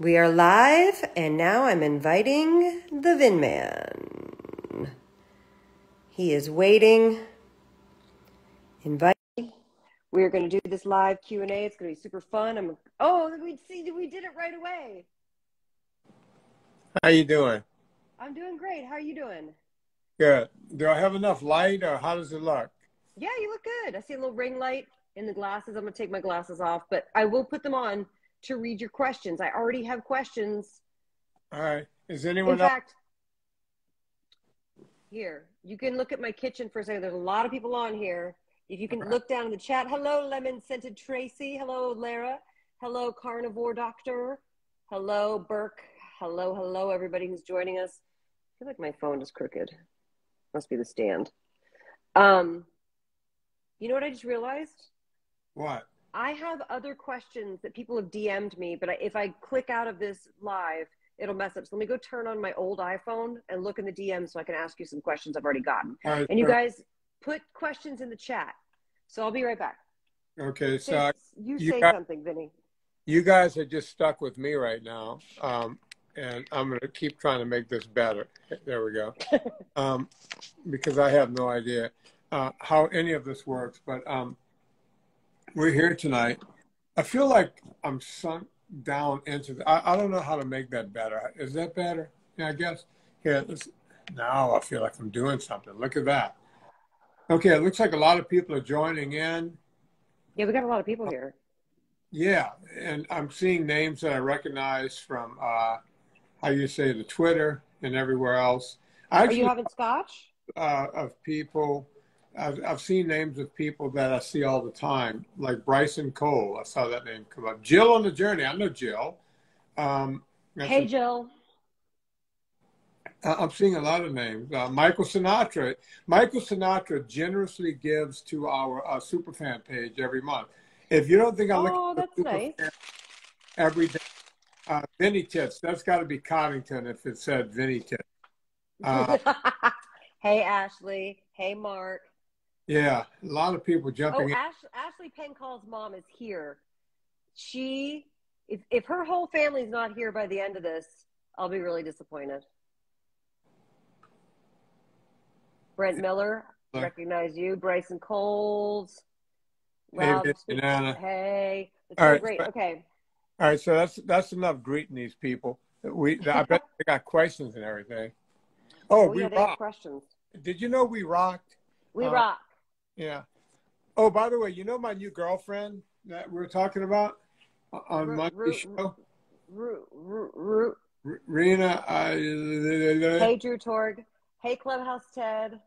We are live, and now I'm inviting the Vin Man. He is waiting. Invite. We are going to do this live Q&A. It's going to be super fun. We did it right away. How you doing? I'm doing great. How are you doing? Good. Do I have enough light, or how does it look? Yeah, you look good. I see a little ring light in the glasses. I'm going to take my glasses off, but I will put them on to read your questions. I already have questions. All right. Is anyone In fact, here, you can look at my kitchen for a second. There's a lot of people on here. If you can look down in the chat. Hello, Lemon Scented Tracy. Hello, Lara. Hello, Carnivore Doctor. Hello, Burke. Hello, everybody who's joining us. I feel like my phone is crooked. Must be the stand. You know what I just realized? What? I have other questions that people have DM'd me, but if I click out of this live, it'll mess up. So let me go turn on my old iPhone and look in the DM so I can ask you some questions I've already gotten. Right, and you guys put questions in the chat. So I'll be right back. Okay, so you say something, Vinny. You guys are just stuck with me right now, and I'm going to keep trying to make this better. There we go. Because I have no idea how any of this works, but we're here tonight. I feel like I'm sunk down into I don't know how to make that better. Is that better? Yeah, I guess. Here, now I feel like I'm doing something. Look at that. Okay, it looks like a lot of people are joining in. Yeah, we got a lot of people here. Yeah, and I'm seeing names that I recognize from, how you say, the Twitter and everywhere else. Are you having scotch? Of people. I've seen names of people that I see all the time, like Bryson Cole. I saw that name come up. Jill on the Journey. I know Jill. Hey, Jill. I'm seeing a lot of names. Michael Sinatra. Michael Sinatra generously gives to our Superfan page every month. If you don't think I look at the nice. Every day, Vinnie Tits. That's got to be Coddington if it said Vinnie Tits. Hey, Ashley. Hey, Mark. Yeah, a lot of people jumping in. Ashley Pencall's mom is here. If her whole family's not here by the end of this, I'll be really disappointed. Brent Miller, recognize you. Bryson Coles. Hey, Vinnie and Anna. Hey. It's All so right, great. Okay. All right, so that's enough greeting these people. I bet they got questions and everything. We they have rock. questions. Did you know we rocked? We rock. Yeah. Oh, by the way, you know my new girlfriend that we were talking about on Monday's show? Rena. Hey, Drew Torg. Hey, Clubhouse Ted.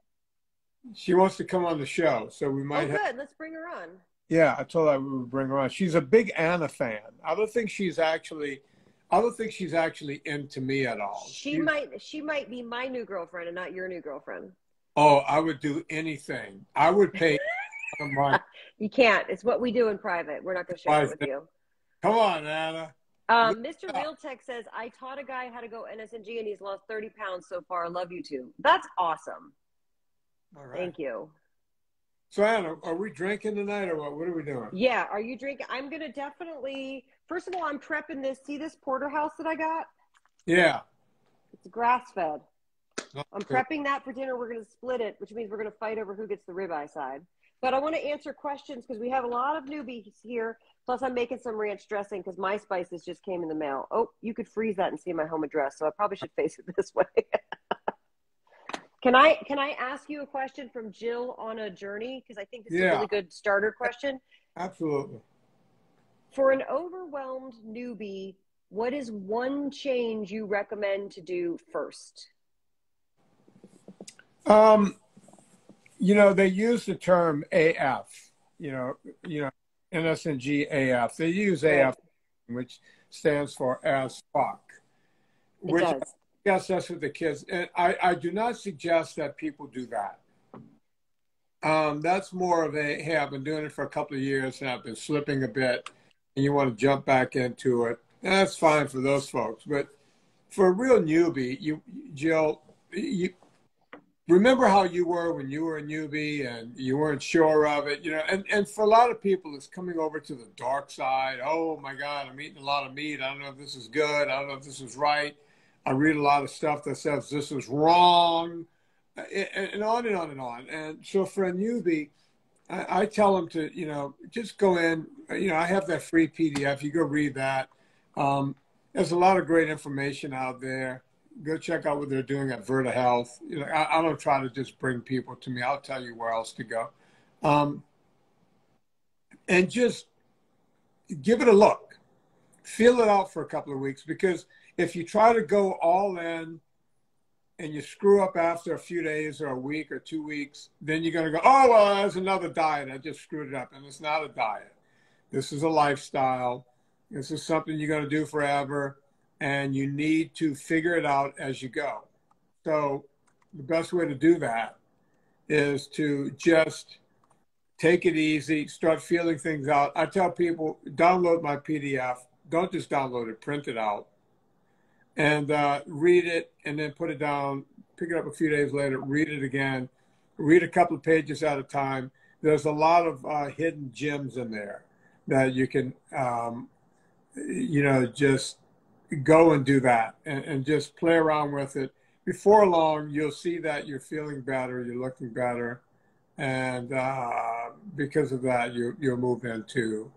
She wants to come on the show, so we might. Good. Let's bring her on. Yeah, I told her we would bring her on. She's a big Anna fan. I don't think she's actually into me at all. She might be my new girlfriend and not your new girlfriend. Oh, I would do anything. I would pay. You can't. It's what we do in private. We're not going to share it with you. Come on, Anna. Mr. Realtech says, I taught a guy how to go NSNG and he's lost 30 pounds so far. I love you too. That's awesome. All right. Thank you. So, Anna, are we drinking tonight or what? What are we doing? Yeah. Are you drinking? I'm going to definitely, first of all, I'm prepping this. See this porterhouse that I got? Yeah. It's grass-fed. I'm prepping that for dinner. We're going to split it, which means we're going to fight over who gets the ribeye side. But I want to answer questions because we have a lot of newbies here. Plus, I'm making some ranch dressing because my spices just came in the mail. Oh, you could freeze that and see my home address. So I probably should face it this way. Can I ask you a question from Jill on a journey? Because I think this is a really good starter question. Absolutely. For an overwhelmed newbie, what is one change you recommend to do first? They use the term AF, NSNG AF. They use AF, which stands for as fuck. It does. Yes, that's what the kids, and I do not suggest that people do that. That's more of a, hey, I've been doing it for a couple of years and I've been slipping a bit and you want to jump back into it. That's fine for those folks. But for a real newbie, Jill, remember how you were when you were a newbie and you weren't sure of it, you know, and for a lot of people, it's coming over to the dark side. Oh my God, I'm eating a lot of meat. I don't know if this is good. I don't know if this is right. I read a lot of stuff that says this is wrong, and on and on and on. And so for a newbie, I tell them to, you know, just go in, you know, I have that free PDF. You go read that. There's a lot of great information out there. Go check out what they're doing at Verta Health. You know, I don't try to just bring people to me. I'll tell you where else to go. And just give it a look. Feel it out for a couple of weeks, because if you try to go all in and you screw up after a few days or a week or 2 weeks, then you're going to go, oh, well, there's another diet. I just screwed it up. And it's not a diet. This is a lifestyle. This is something you're going to do forever. And you need to figure it out as you go. So the best way to do that is to just take it easy, start feeling things out. I tell people, download my PDF. Don't just download it, print it out. And read it, and then put it down, pick it up a few days later, read it again, read a couple of pages at a time. There's a lot of hidden gems in there that you can, you know, just go and do that and just play around with it. Before long, you'll see that you're feeling better, you're looking better. And because of that, you'll move into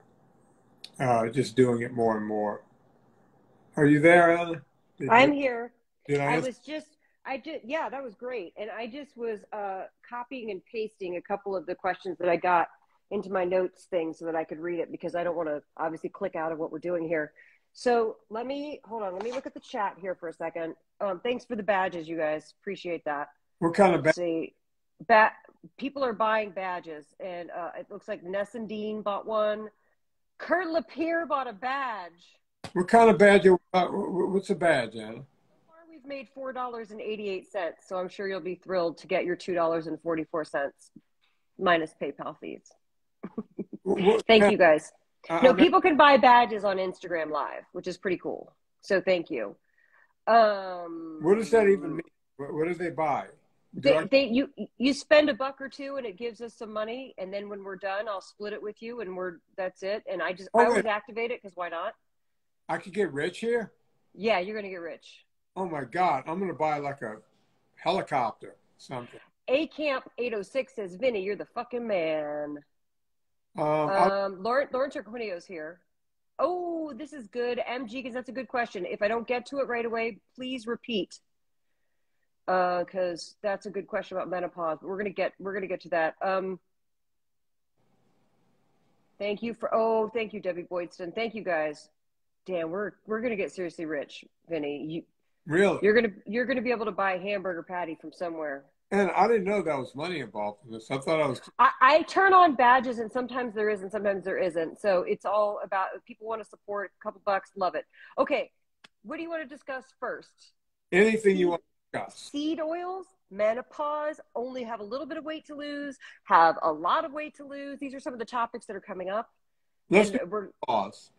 just doing it more and more. Are you there, Anna? I'm here. I did. Yeah, that was great. And I just was copying and pasting a couple of the questions that I got into my notes thing so that I could read it, because I don't want to obviously click out of what we're doing here. So hold on. Let me look at the chat here for a second. Thanks for the badges, you guys. Appreciate that. What kind of badges? See, people are buying badges, and it looks like Ness and Dean bought one. Kurt Lapierre bought a badge. What kind of badge? What's a badge, Anna? So far, we've made $4.88, so I'm sure you'll be thrilled to get your $2.44 minus PayPal fees. Thank you, guys. No, people can buy badges on Instagram Live, which is pretty cool. So thank you. What does that even mean? What do they buy? You spend $1 or $2 and it gives us some money, and then when we're done, I'll split it with you, and that's it. And I always activate it, because why not? I could get rich here? Yeah, you're gonna get rich. Oh my God, I'm gonna buy like a helicopter, something. A Camp 806 says, Vinny, you're the fucking man. Lawrence Urquinio's here. Oh, this is good. MG, because that's a good question. If I don't get to it right away, please repeat. Because that's a good question about menopause. But we're gonna get to that. Thank you, Debbie Boydston. Thank you, guys. Damn, we're gonna get seriously rich, Vinny. Really? You're gonna be able to buy a hamburger patty from somewhere. And I didn't know that was money involved in this. I thought I was. I turn on badges, and sometimes there is, and sometimes there isn't. So it's all about, if people want to support, a couple bucks, love it. Okay, what do you want to discuss first? Anything you want to discuss. Seed oils, menopause, only have a little bit of weight to lose, have a lot of weight to lose. These are some of the topics that are coming up. Let's pause.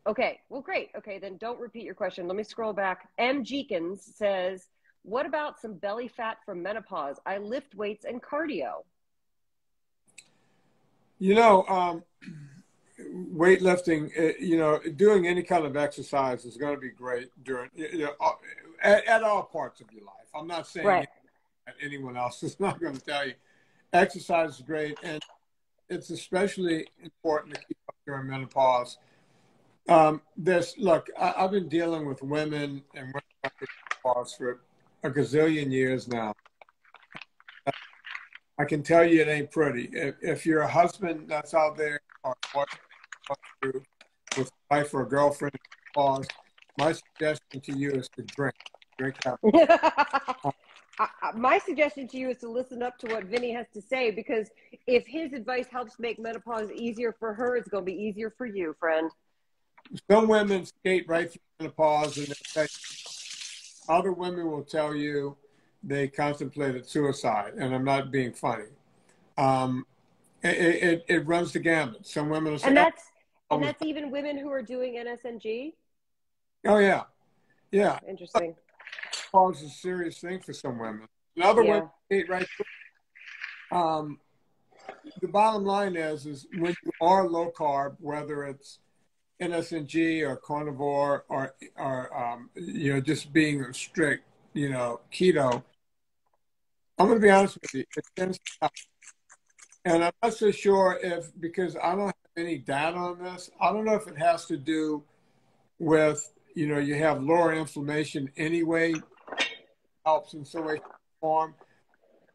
Okay, well, great. Okay, then don't repeat your question. Let me scroll back. M. Jeekins says, what about some belly fat from menopause? I lift weights and cardio. You know, weightlifting, you know, doing any kind of exercise is going to be great during, you know, at all parts of your life. I'm not saying anyone else is not going to tell you. Exercise is great, and it's especially important to keep up during menopause. Look, I've been dealing with women and women with menopause for a gazillion years now. I can tell you it ain't pretty. If you're a husband that's out there, or with a wife or a girlfriend, my suggestion to you is to drink that. My suggestion to you is to listen up to what Vinny has to say, because if his advice helps make menopause easier for her, it's going to be easier for you, friend. Some women skate right through menopause, and other women will tell you they contemplated suicide, and I'm not being funny. It runs the gamut. Some women will say, and that's even women who are doing NSNG. Oh yeah, yeah. Interesting. Menopause is a serious thing for some women. Another Yeah. one to eat right quick. The bottom line is when you are low carb, whether it's NSNG or Carnivore or you know, just being strict, you know, keto, I'm going to be honest with you, it tends to help. And I'm not so sure if, because I don't have any data on this, I don't know if it has to do with, you know, you have lower inflammation anyway, helps in some way, shape, or form.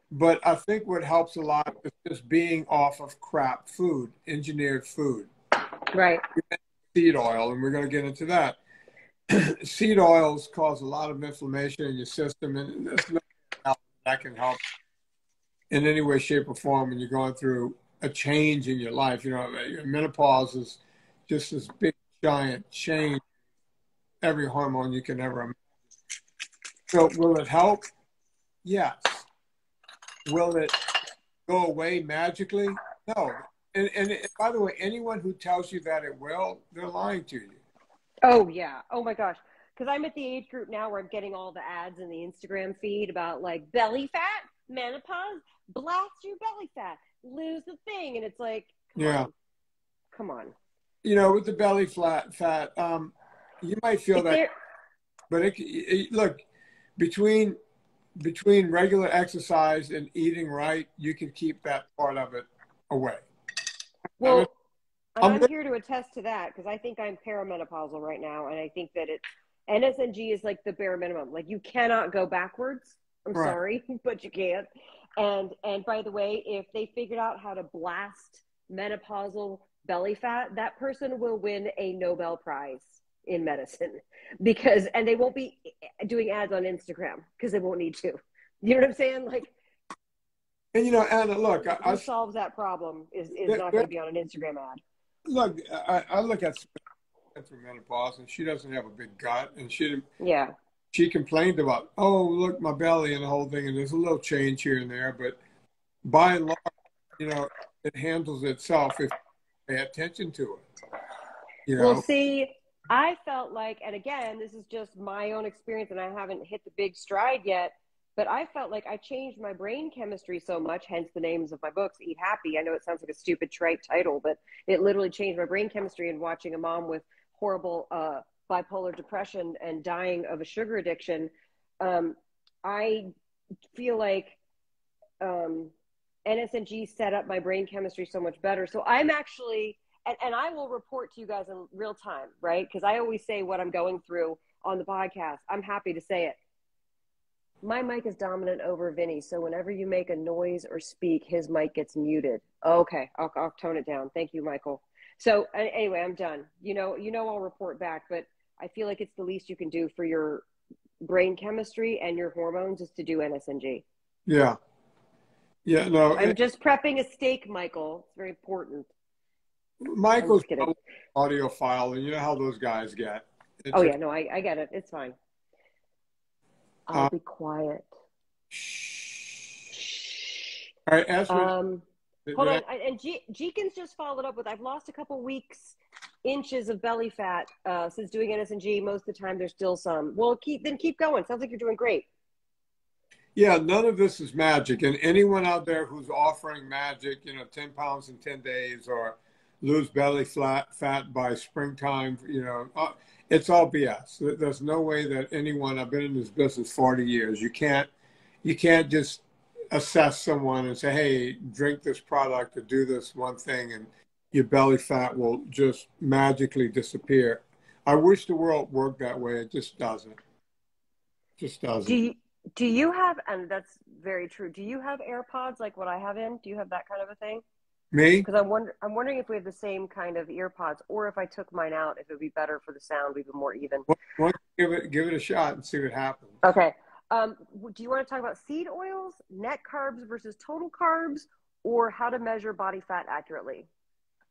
But I think what helps a lot is just being off of crap food, engineered food. Right. Seed oil, and we're going to get into that. Seed oils cause a lot of inflammation in your system, and there's nothing that can help in any way, shape, or form when you're going through a change in your life. You know, menopause is just this big, giant change, every hormone you can ever imagine. So will it help? Yes. Will it go away magically? No. And by the way, anyone who tells you that it will, they're lying to you. Oh, yeah. Oh, my gosh. Because I'm at the age group now where I'm getting all the ads in the Instagram feed about, like, belly fat, menopause, blast your belly fat, lose the thing. And it's like, come on. You know, with the belly fat, you might feel that. But look, between regular exercise and eating right, you can keep that part of it away. Well, I'm here to attest to that because I think I'm perimenopausal right now, and I think that NSNG is like the bare minimum. Like, you cannot go backwards. I'm sorry, but you can't. And by the way, if they figured out how to blast menopausal belly fat, that person will win a Nobel Prize in medicine and they won't be doing ads on Instagram because they won't need to. You know what I'm saying? Like, and you know, Anna, look, who solves that problem is not going to be on an Instagram ad. Look, I look at through menopause, and she doesn't have a big gut, and she complained about, oh, look, my belly and the whole thing, and there's a little change here and there, but by and large, you know, it handles itself if you pay attention to it. You know? Well, see, I felt like, and again, this is just my own experience, and I haven't hit the big stride yet, but I felt like I changed my brain chemistry so much, hence the names of my books, Eat Happy. I know it sounds like a stupid trite title, but it literally changed my brain chemistry. And watching a mom with horrible bipolar depression and dying of a sugar addiction, I feel like NSNG set up my brain chemistry so much better. So I'm actually, and I will report to you guys in real time, right? Because I always say what I'm going through on the podcast. I'm happy to say it. My mic is dominant over Vinny, so whenever you make a noise or speak, his mic gets muted. Okay, I'll tone it down. Thank you, Michael. So anyway, I'm done. You know, I'll report back, but I feel like it's the least you can do for your brain chemistry and your hormones is to do NSNG. Yeah. Yeah, no. I'm just prepping a steak, Michael. It's very important. Michael's an audiophile, and you know how those guys get. I get it. It's fine. I'll be quiet. Shh. All right, hold on. And Jeekins just followed up with, I've lost a couple inches of belly fat since doing NSNG. Most of the time, there's still some. Well, keep going. Sounds like you're doing great. Yeah, none of this is magic. And anyone out there who's offering magic, you know, 10 pounds in 10 days or lose belly fat by springtime, you know, it's all BS. There's no way that anyone, I've been in this business 40 years, you can't just assess someone and say, hey, drink this product or do this one thing and your belly fat will just magically disappear. I wish the world worked that way. It just doesn't. Just doesn't. Do you have, and that's very true, do you have AirPods like what I have in? Do you have that kind of a thing? Me? Because I'm wondering if we have the same kind of earpods, or if I took mine out, if it would be better for the sound, even more even. Well, give it a shot and see what happens. Okay. Do you want to talk about seed oils, net carbs versus total carbs, or how to measure body fat accurately?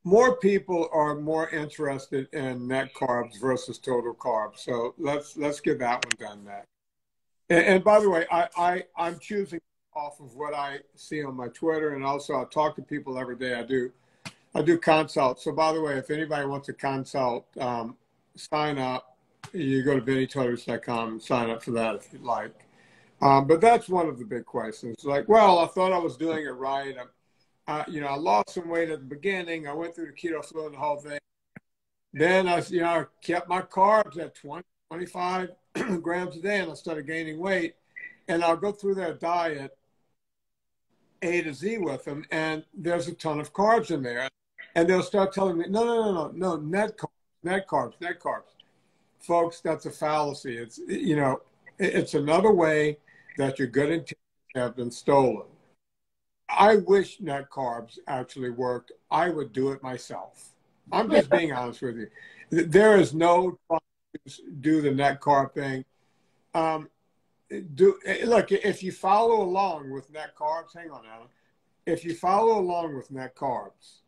More people are more interested in net carbs versus total carbs. So let's get that one done next. And by the way, I'm choosing off of what I see on my Twitter, and also I talk to people every day. I do consults. So by the way, if anybody wants a consult, sign up. You go to VinnieTortorich.com and sign up for that if you'd like. But that's one of the big questions. Like, well, I thought I was doing it right. I lost some weight at the beginning. I went through the keto flu and the whole thing. Then I kept my carbs at 20, 25 grams a day, and I started gaining weight. And I'll go through their diet A to Z with them, and there's a ton of carbs in there. And they'll start telling me, no, net carbs. Folks, that's a fallacy. It's another way that your good intentions have been stolen. I wish net carbs actually worked. I would do it myself. I'm just being honest with you. There is no trying to do the net carb thing. Look, if you follow along with net carbs, hang on, Anna. If you follow along with net carbs,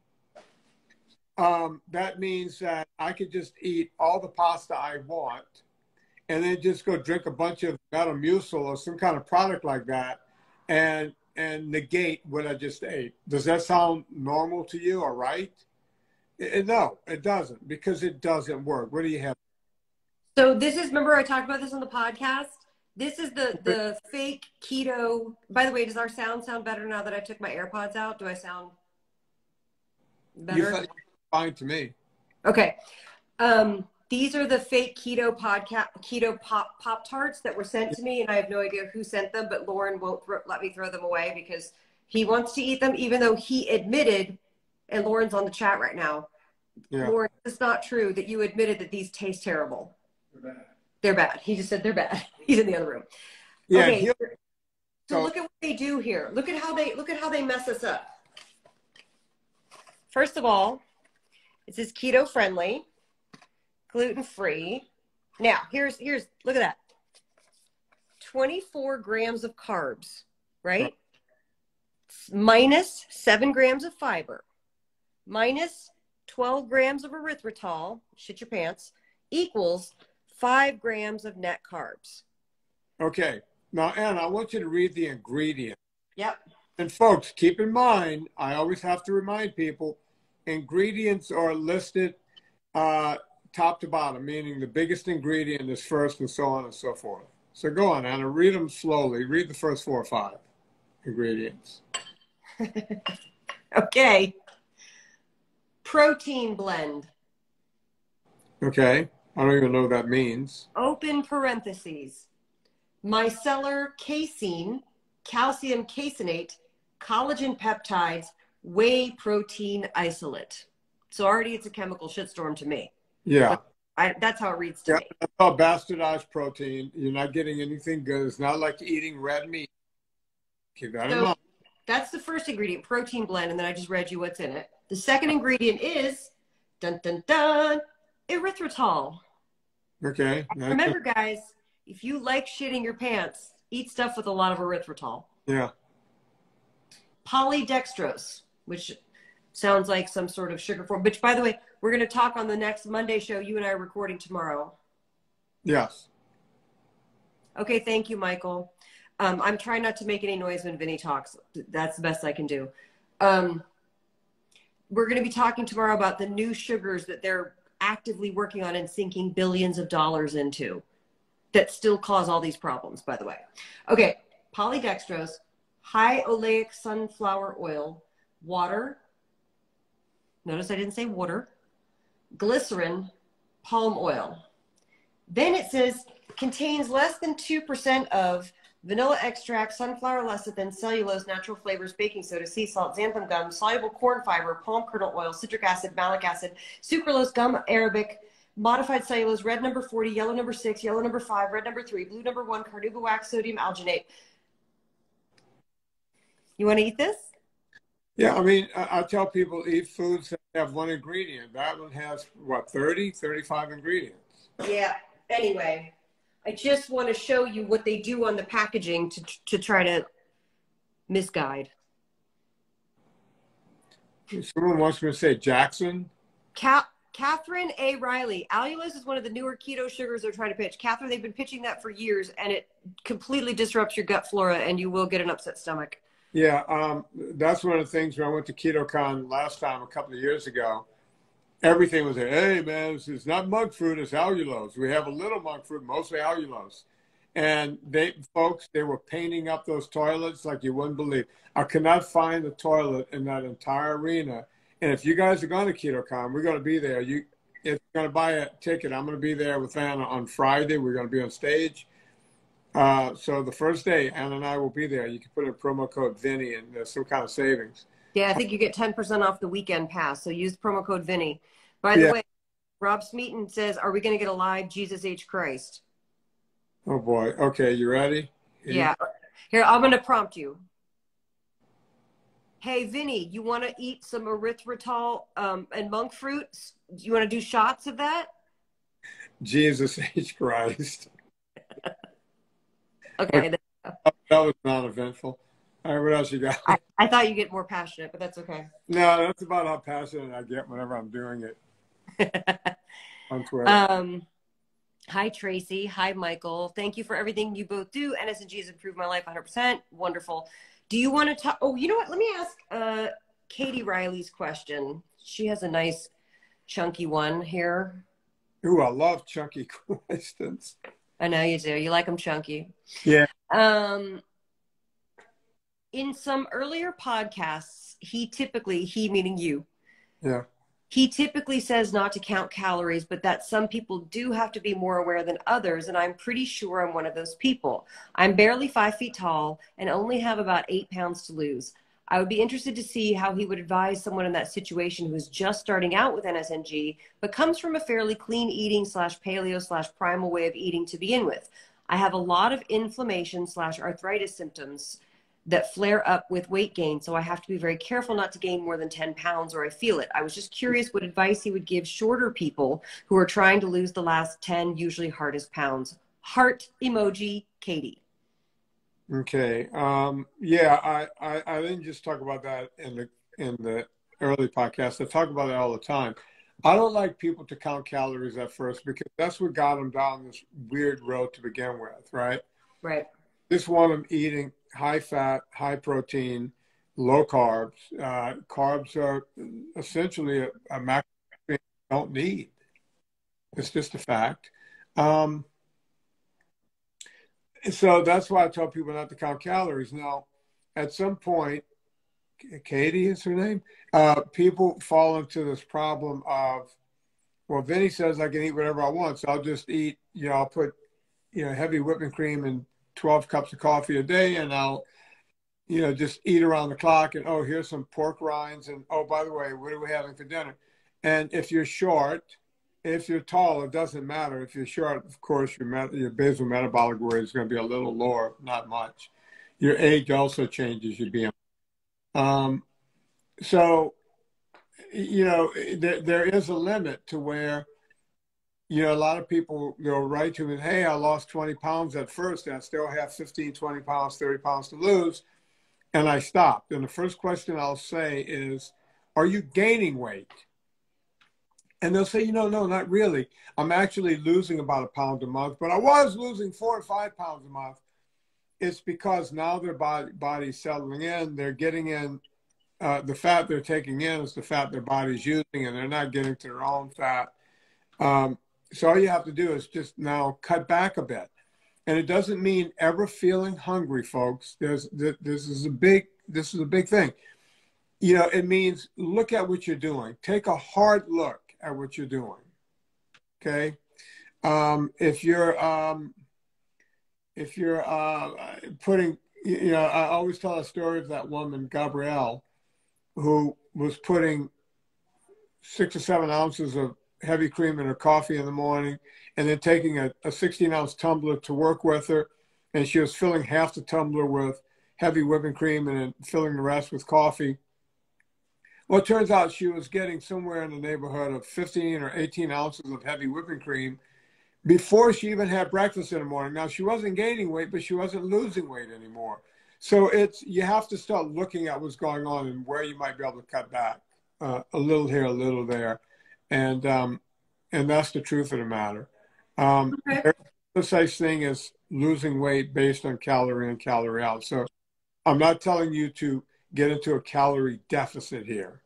that means that I could just eat all the pasta I want and then just go drink a bunch of Metamucil or some kind of product like that and negate what I just ate. Does that sound normal to you or right? No, it doesn't, because it doesn't work. What do you have? So this is, remember I talked about this on the podcast? This is the fake keto. By the way, does our sound better now that I took my AirPods out? Do I sound better? You sound fine to me. Okay. These are the fake keto pop tarts that were sent to me, and I have no idea who sent them, but Lauren won't let me throw them away because he wants to eat them, even though he admitted, and Lauren's on the chat right now. Yeah. Lauren, it's not true that you admitted that these taste terrible. They're bad. They're bad. He just said they're bad. He's in the other room. Yeah. Okay. So look at what they do here. Look at how they mess us up. First of all, it says keto friendly, gluten free. Now here's look at that. 24 grams of carbs, right? Minus 7 grams of fiber, minus 12 grams of erythritol, shit your pants, equals 5 grams of net carbs. Okay. Now, Anna, I want you to read the ingredient. Yep. And folks, keep in mind, I always have to remind people, ingredients are listed top to bottom, meaning the biggest ingredient is first and so on and so forth. So go on, Anna, read them slowly. Read the first 4 or 5 ingredients. Okay. Protein blend. Okay. I don't even know what that means. Open parentheses. Micellar casein, calcium caseinate, collagen peptides, whey protein isolate. So already it's a chemical shitstorm to me. Yeah. That's how it reads to me. That's all bastardized protein. You're not getting anything good. It's not like eating red meat. Keep that in mind. That's the first ingredient, protein blend, and then I just read you what's in it. The second ingredient is, dun, dun, dun, erythritol. Okay. Remember, guys, if you like shitting your pants, eat stuff with a lot of erythritol. Yeah. Polydextrose, which sounds like some sort of sugar form, which, by the way, we're going to talk on the next Monday show. You and I are recording tomorrow. Yes. Okay, thank you, Michael. I'm trying not to make any noise when Vinnie talks. That's the best I can do. We're going to be talking tomorrow about the new sugars that they're actively working on and sinking billions of dollars into that still cause all these problems, by the way. Okay, polydextrose, high oleic sunflower oil, water. Notice I didn't say water. Glycerin, palm oil. Then it says contains less than 2% of vanilla extract, sunflower lecithin, cellulose, natural flavors, baking soda, sea salt, xanthan gum, soluble corn fiber, palm kernel oil, citric acid, malic acid, sucralose, gum arabic, modified cellulose, red number 40, yellow number 6, yellow number 5, red number 3, blue number 1, carnauba wax, sodium alginate. You want to eat this? Yeah, I mean, I tell people eat foods that have one ingredient. That one has, what, 30, 35 ingredients? Yeah, anyway. I just want to show you what they do on the packaging to try to misguide. Someone wants me to say Jackson. Catherine A. Riley. Allulose is one of the newer keto sugars they're trying to pitch. Catherine, they've been pitching that for years, and it completely disrupts your gut flora, and you will get an upset stomach. Yeah, that's one of the things when I went to Ketocon last time, a couple of years ago. Everything was there. Hey, man, it's not monk fruit, it's allulose. We have a little monk fruit, mostly allulose. And folks, they were painting up those toilets like you wouldn't believe. I could not find a toilet in that entire arena. And if you guys are going to Ketocon, we're going to be there. If you're going to buy a ticket, I'm going to be there with Anna on Friday. We're going to be on stage. So the first day, Anna and I will be there. You can put in promo code Vinnie, and there's some kind of savings. Yeah, I think you get 10% off the weekend pass. So use promo code Vinnie. By the way, Rob Smeaton says, are we going to get a live Jesus H. Christ? Oh, boy. Okay, you ready? Yeah. Here, I'm going to prompt you. Hey, Vinnie, you want to eat some erythritol and monk fruit? You want to do shots of that? Jesus H. Christ. Okay. That was not eventful. All right, what else you got? I thought you get more passionate, but that's okay. No, that's about how passionate I get whenever I'm doing it on Twitter. Hi, Tracy. Hi, Michael. Thank you for everything you both do. NSNG has improved my life 100%. Wonderful. Do you want to talk? Oh, you know what? Let me ask Katie Riley's question. She has a nice chunky one here. Ooh, I love chunky questions. I know you do. You like them chunky. Yeah. In some earlier podcasts, he meaning you. Yeah. He typically says not to count calories, but that some people do have to be more aware than others, and I'm pretty sure I'm one of those people. I'm barely 5 feet tall and only have about 8 pounds to lose. I would be interested to see how he would advise someone in that situation who is just starting out with NSNG, but comes from a fairly clean eating / paleo / primal way of eating to begin with. I have a lot of inflammation / arthritis symptoms that flare up with weight gain, so I have to be very careful not to gain more than 10 pounds or I feel it. I was just curious what advice he would give shorter people who are trying to lose the last 10 usually hardest pounds. Heart emoji, Katie. Okay. Yeah, I didn't just talk about that in the early podcast. I talk about it all the time. I don't like people to count calories at first because that's what got them down this weird road to begin with, right? Right. Just want them eating high fat, high protein, low carbs. Carbs are essentially a macronutrient you don't need. It's just a fact. So that's why I tell people not to count calories. Now, at some point, Katie is her name, people fall into this problem of, well, Vinnie says I can eat whatever I want, so I'll just eat, I'll put, heavy whipping cream and 12 cups of coffee a day, and I'll, just eat around the clock, and, oh, here's some pork rinds, and, oh, by the way, what are we having for dinner? And if you're short, if you're tall, it doesn't matter. If you're short, of course, your basal metabolic rate is going to be a little lower, not much. Your age also changes your BMI. So, there is a limit to where, a lot of people go right to me, hey, I lost 20 pounds at first, and I still have 15, 20 pounds, 30 pounds to lose, and I stopped. And the first question I'll say is, are you gaining weight? And they'll say, no, not really. I'm actually losing about 1 pound a month, but I was losing 4 or 5 pounds a month. It's because now their body's settling in. They're getting in. The fat they're taking in is the fat their body's using, and they're not getting to their own fat. So all you have to do is just now cut back a bit. And it doesn't mean ever feeling hungry, folks. This is a big thing. It means look at what you're doing. Take a hard look at what you're doing. Okay. If you're putting, I always tell a story of that woman, Gabrielle, who was putting 6 or 7 ounces of heavy cream in her coffee in the morning, and then taking a 16-ounce tumbler to work with her, and she was filling half the tumbler with heavy whipping cream and then filling the rest with coffee. Well, it turns out she was getting somewhere in the neighborhood of 15 or 18 ounces of heavy whipping cream before she even had breakfast in the morning. Now, she wasn't gaining weight, but she wasn't losing weight anymore. So you have to start looking at what's going on and where you might be able to cut back a little here, a little there. And that's the truth of the matter. There's no such thing as losing weight based on calorie in, calorie out. So I'm not telling you to get into a calorie deficit here.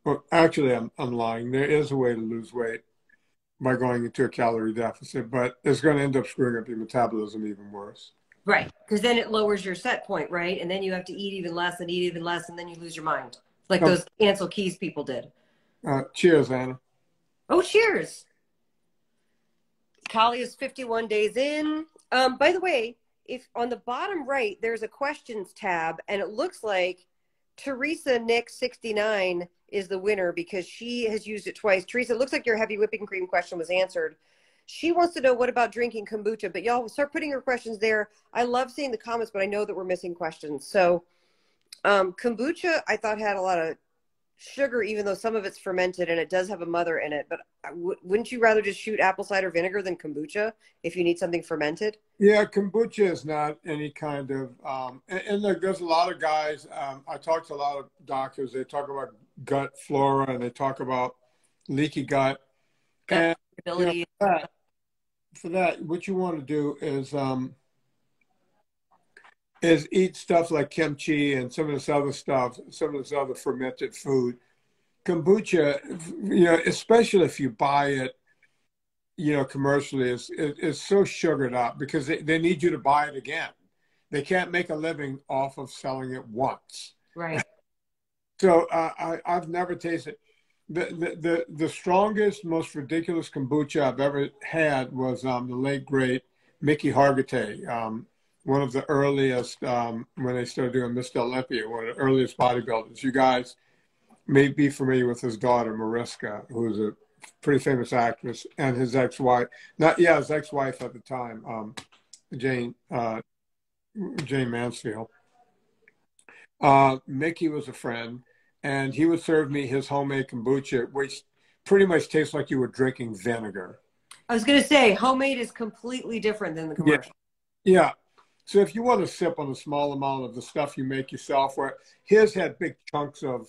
Well, actually, I'm lying. There is a way to lose weight. by going into a calorie deficit, but it's going to end up screwing up your metabolism even worse. Right, because then it lowers your set point, right? And then you have to eat even less and eat even less, and then you lose your mind, like those Ansel Keys people did. Cheers, Anna. Oh, cheers. Kali is 51 days in. By the way, if on the bottom right, there's a questions tab, and it looks like Teresa Nick 69 is the winner because she has used it twice. Teresa, it looks like your heavy whipping cream question was answered. She wants to know, what about drinking kombucha? But y'all start putting your questions there. I love seeing the comments, but I know that we're missing questions. So kombucha, I thought, had a lot of sugar, even though some of it's fermented, and it does have a mother in it. But wouldn't you rather just shoot apple cider vinegar than kombucha if you need something fermented? Yeah, kombucha is not any kind of, and look, there's a lot of guys, I talk to a lot of doctors, they talk about gut flora, and they talk about leaky gut. Gut and, you know, for that, what you want to do is eat stuff like kimchi and some of this other stuff, some of this other fermented food. Kombucha, you know, especially if you buy it, you know, commercially, is so sugared up because they need you to buy it again. They can't make a living off of selling it once. Right. So I've never tasted the strongest, most ridiculous kombucha I've ever had was the late great Mickey Hargitay, one of the earliest when they started doing Mr. Olympia, one of the earliest bodybuilders. You guys may be familiar with his daughter Mariska, who's a pretty famous actress, and his ex-wife, his ex-wife at the time, Jane Mansfield. Mickey was a friend, and he would serve me his homemade kombucha, which pretty much tastes like you were drinking vinegar. I was going to say, homemade is completely different than the commercial. Yeah. So if you want to sip on a small amount of the stuff you make yourself, where his had big chunks of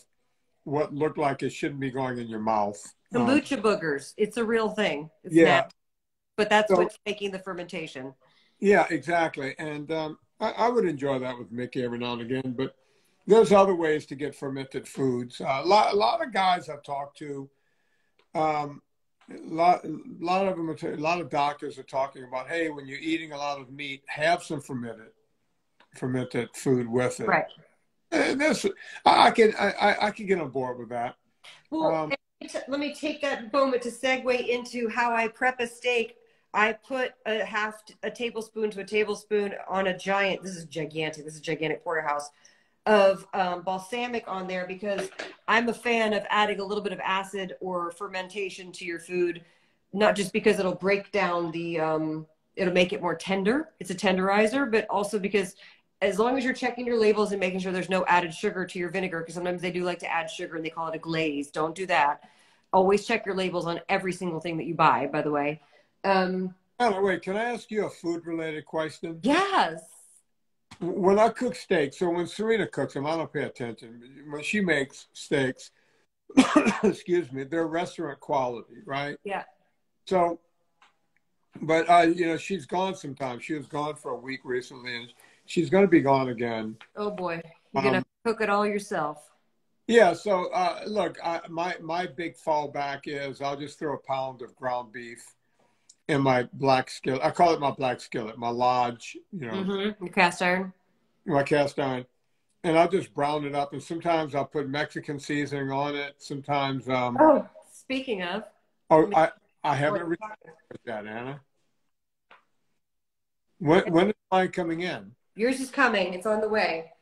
what looked like it shouldn't be going in your mouth. Kombucha boogers. It's a real thing. It's nasty, but that's what's making the fermentation. Yeah, exactly. And I would enjoy that with Mickey every now and again, but there's other ways to get fermented foods. A lot of guys I've talked to, a lot of doctors are talking about, hey, when you're eating a lot of meat, have some fermented food with it. Right. And I can get on board with that. Well, let me take that moment to segue into how I prep a steak. I put a tablespoon to a tablespoon on a giant, this is a gigantic porterhouse, of balsamic on there because I'm a fan of adding a little bit of acid or fermentation to your food, not just because it'll break down it'll make it more tender. It's a tenderizer, but also because as long as you're checking your labels and making sure there's no added sugar to your vinegar, because sometimes they do like to add sugar and they call it a glaze. Don't do that. Always check your labels on every single thing that you buy, by the way. Wait, can I ask you a food-related question? Yes. When I cook steaks, so when Serena cooks them, I don't pay attention. When she makes steaks, excuse me, they're restaurant quality, right? Yeah. So, but you know, she's gone sometimes. She was gone for a week recently, and she's going to be gone again. Oh boy, you're gonna cook it all yourself. Yeah. So look, my big fallback is I'll just throw a pound of ground beef in my black skillet. I call it my black skillet, my lodge. You know, your cast iron. My cast iron, and I'll just brown it up. And sometimes I'll put Mexican seasoning on it. Sometimes. Speaking of. I haven't read that, Anna. When is mine coming in? Yours is coming. It's on the way.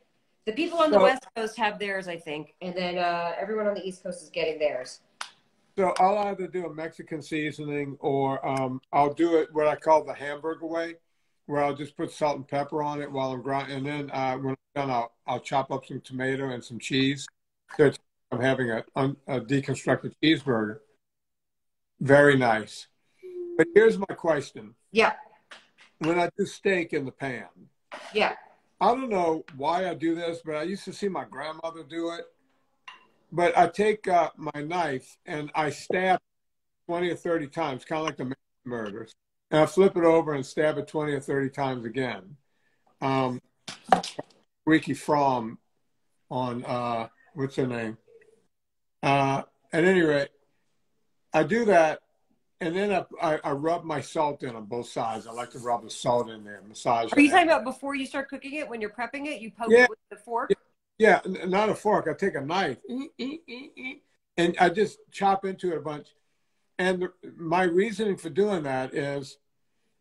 The people on the West Coast have theirs, I think. And then everyone on the East Coast is getting theirs. So I'll either do a Mexican seasoning or I'll do it what I call the hamburger way, where I'll just put salt and pepper on it while I'm grinding. And then when I'm done, I'll chop up some tomato and some cheese. So I'm having a deconstructed cheeseburger. Very nice. But here's my question. Yeah. When I do steak in the pan. Yeah. I don't know why I do this, but I used to see my grandmother do it. But I take my knife and I stab 20 or 30 times, kind of like the murders. And I flip it over and stab it 20 or 30 times again. Ricky Fromm on, what's her name? At any rate, I do that, and then I rub my salt in on both sides. I like to rub the salt in there, massage Are you it. talking about before you start cooking it, when you're prepping it, you poke Yeah. it with the fork? Yeah, not a fork. I take a knife and I just chop into it a bunch. And my reasoning for doing that is,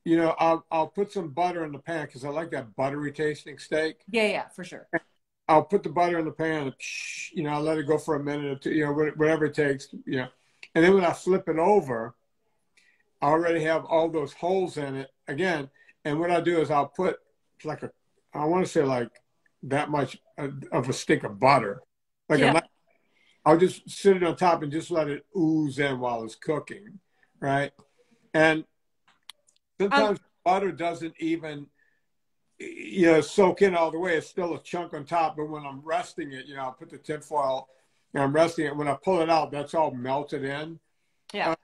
you know, I'll put some butter in the pan because I like that buttery tasting steak. Yeah, for sure. I'll put the butter in the pan, you know, I'll let it go for a minute or two, you know, whatever it takes, you know. And then when I flip it over, I already have all those holes in it again. And what I do is I'll put like I want to say like that much of a stick of butter. Like I'll just sit it on top and just let it ooze in while it's cooking, right? And sometimes butter doesn't even, you know, soak in all the way. It's still a chunk on top. But when I'm resting it, you know, I'll put the tin foil and I'm resting it. When I pull it out, that's all melted in. Yeah.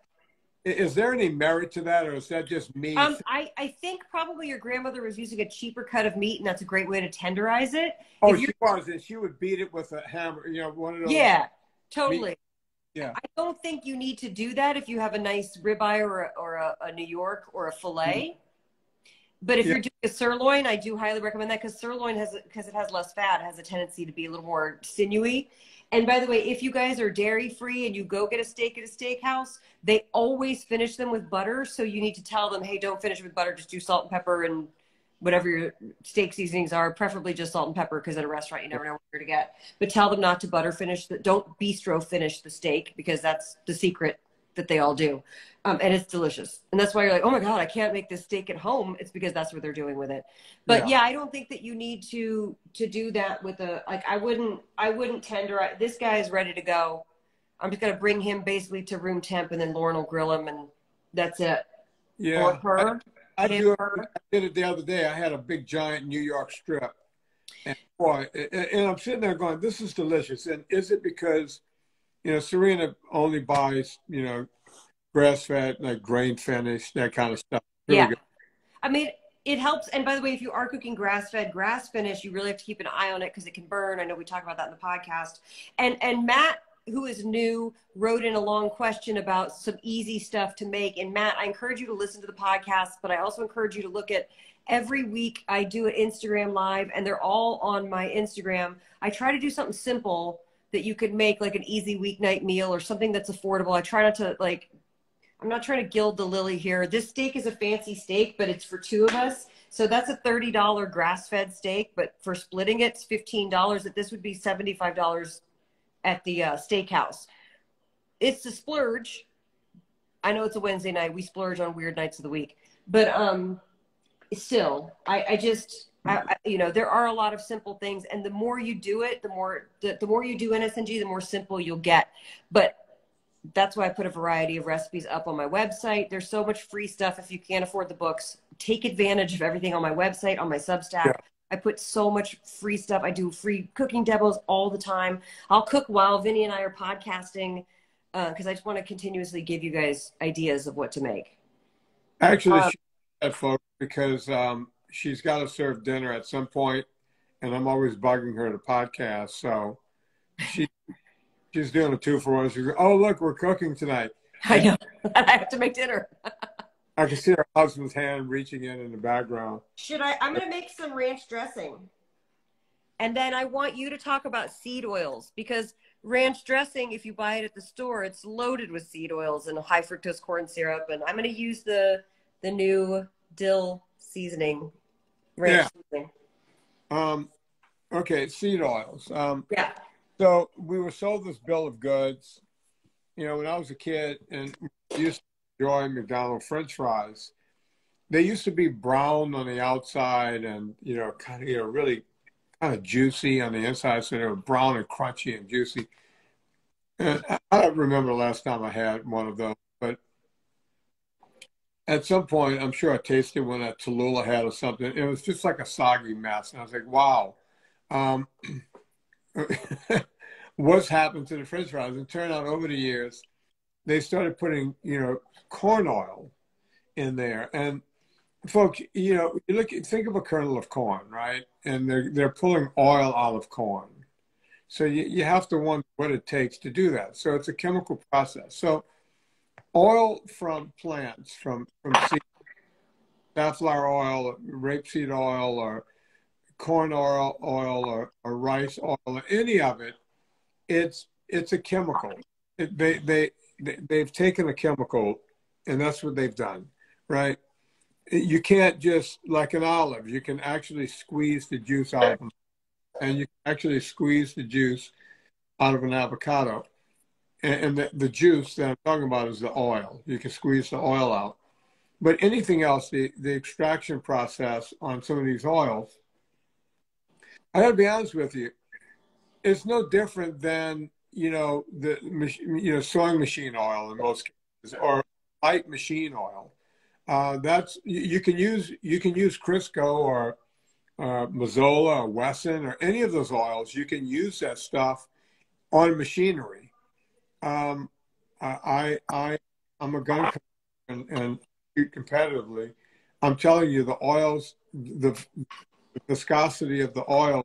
Is there any merit to that, or is that just me? I think probably your grandmother was using a cheaper cut of meat, and that's a great way to tenderize it. Oh, she was, and she would beat it with a hammer, you know, one of those. Yeah, totally. Meat. Yeah. I don't think you need to do that if you have a nice ribeye or a New York or a filet. But if you're doing a sirloin, I do highly recommend that, because sirloin because it has less fat, has a tendency to be a little more sinewy. And by the way, if you guys are dairy free and you go get a steak at a steakhouse, they always finish them with butter. So you need to tell them, hey, don't finish with butter. Just do salt and pepper and whatever your steak seasonings are, preferably just salt and pepper, because at a restaurant, you never know what you're going to get. But tell them not to butter finish. Don't bistro finish the steak, because that's the secret that they all do. And it's delicious. And that's why you're like, oh my God, I can't make this steak at home. It's because that's what they're doing with it. But yeah, I don't think that you need to do that with I wouldn't tenderize. This guy is ready to go. I'm just going to bring him basically to room temp, and then Lauren will grill him, and that's it. Yeah. Or her. I did it the other day. I had a big giant New York strip. And boy, and I'm sitting there going, this is delicious. And is it because, you know, Serena only buys, you know, grass-fed, like grain-finished, that kind of stuff. Really good. I mean, it helps. And by the way, if you are cooking grass-fed, grass-finished, you really have to keep an eye on it, because it can burn. I know we talk about that in the podcast. And Matt, who is new, wrote in a long question about some easy stuff to make. And Matt, I encourage you to listen to the podcast, but I also encourage you to look at every week I do an Instagram live, and they're all on my Instagram. I try to do something simple that you could make, like an easy weeknight meal or something that's affordable. I try not to I'm not trying to gild the lily here. This steak is a fancy steak, but it's for two of us. So that's a $30 grass-fed steak, but for splitting it, it's $15. That this would be $75 at the steakhouse. It's a splurge. I know it's a Wednesday night. We splurge on weird nights of the week, but still, you know, there are a lot of simple things, and the more you do it, the more you do NSNG, the more simple you'll get. But that's why I put a variety of recipes up on my website. There's so much free stuff. If you can't afford the books, take advantage of everything on my website, on my Substack. Yeah. I put so much free stuff. I do free cooking demos all the time. I'll cook while Vinnie and I are podcasting, because I just want to continuously give you guys ideas of what to make. Actually, folks, because she's got to serve dinner at some point, and I'm always bugging her to podcast. So she's doing a 2-for-1. She goes, oh, look, we're cooking tonight. I know. I have to make dinner. I can see her husband's hand reaching in the background. I'm going to make some ranch dressing. And then I want you to talk about seed oils, because ranch dressing, if you buy it at the store, it's loaded with seed oils and high fructose corn syrup. And I'm going to use the new dill seasoning, ranch seasoning. Okay, seed oils. Yeah. So we were sold this bill of goods, you know, when I was a kid, and we used to enjoy McDonald's French fries. They used to be brown on the outside and, you know, kind of, you know, really kind of juicy on the inside. So they were brown and crunchy and juicy. And I don't remember the last time I had one of those, but at some point, I'm sure I tasted one that Tallulah had or something. It was just like a soggy mess. And I was like, wow. What's happened to the French fries? And it turned out over the years, they started putting, you know, corn oil in there. And folks, you know, think of a kernel of corn, right? And they're pulling oil out of corn. So you have to wonder what it takes to do that. So it's a chemical process. So oil from plants, from seed, safflower oil, rapeseed oil, or corn oil, or rice oil, or any of it, it's a chemical. They've taken a chemical, and that's what they've done, right? You can't just, like an olive, you can actually squeeze the juice out of them, and you can actually squeeze the juice out of an avocado. And the juice that I'm talking about is the oil. You can squeeze the oil out. But anything else, the extraction process on some of these oils, I got to be honest with you, it's no different than, the sewing machine oil in most cases, or light machine oil. That's you can use Crisco or Mazola or Wesson or any of those oils. You can use that stuff on machinery. I'm a gun and shoot competitively. I'm telling you, the oils, the viscosity of the oil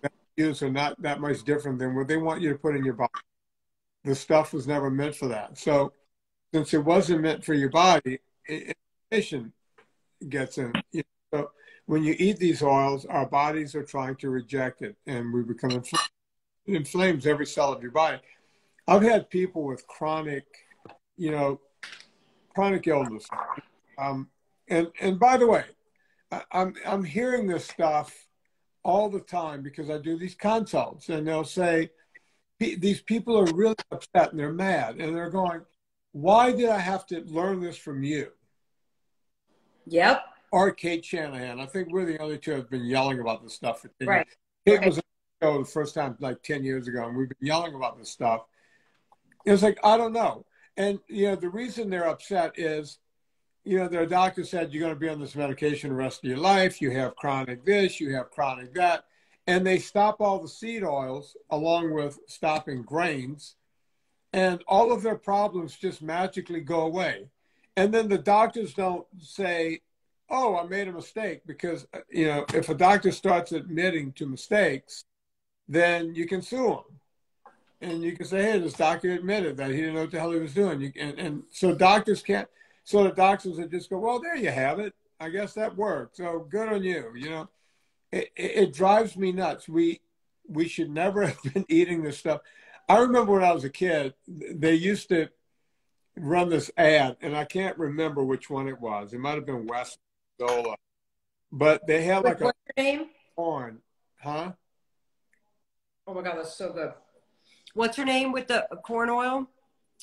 that you use are not that much different than what they want you to put in your body. The stuff was never meant for that. So since it wasn't meant for your body, inflammation gets in. So when you eat these oils, our bodies are trying to reject it, and we become inflamed. It inflames every cell of your body. I've had people with chronic illness. And by the way, I'm hearing this stuff all the time because I do these consults, and they'll say, these people are really upset and they're mad, and they're going, why did I have to learn this from you? Yep. Or Kate Shanahan. I think we're the only two who have been yelling about this stuff for 10 right. years. Kate was on the show the first time like 10 years ago, and we've been yelling about this stuff. It's like, I don't know. And, the reason they're upset is, their doctor said you're going to be on this medication the rest of your life. You have chronic this, you have chronic that. And they stop all the seed oils along with stopping grains. And all of their problems just magically go away. And then the doctors don't say, oh, I made a mistake. Because, if a doctor starts admitting to mistakes, then you can sue them. And you can say, hey, this doctor admitted that he didn't know what the hell he was doing. And so doctors can't. So the doctors would just go, well, there you have it. I guess that worked. So good on you. It drives me nuts. We should never have been eating this stuff. I remember when I was a kid, they used to run this ad, and I can't remember which one it was. It might have been West Zola. But they had like what's your name? Corn. Huh? Oh my God, that's so good. What's her name with the corn oil?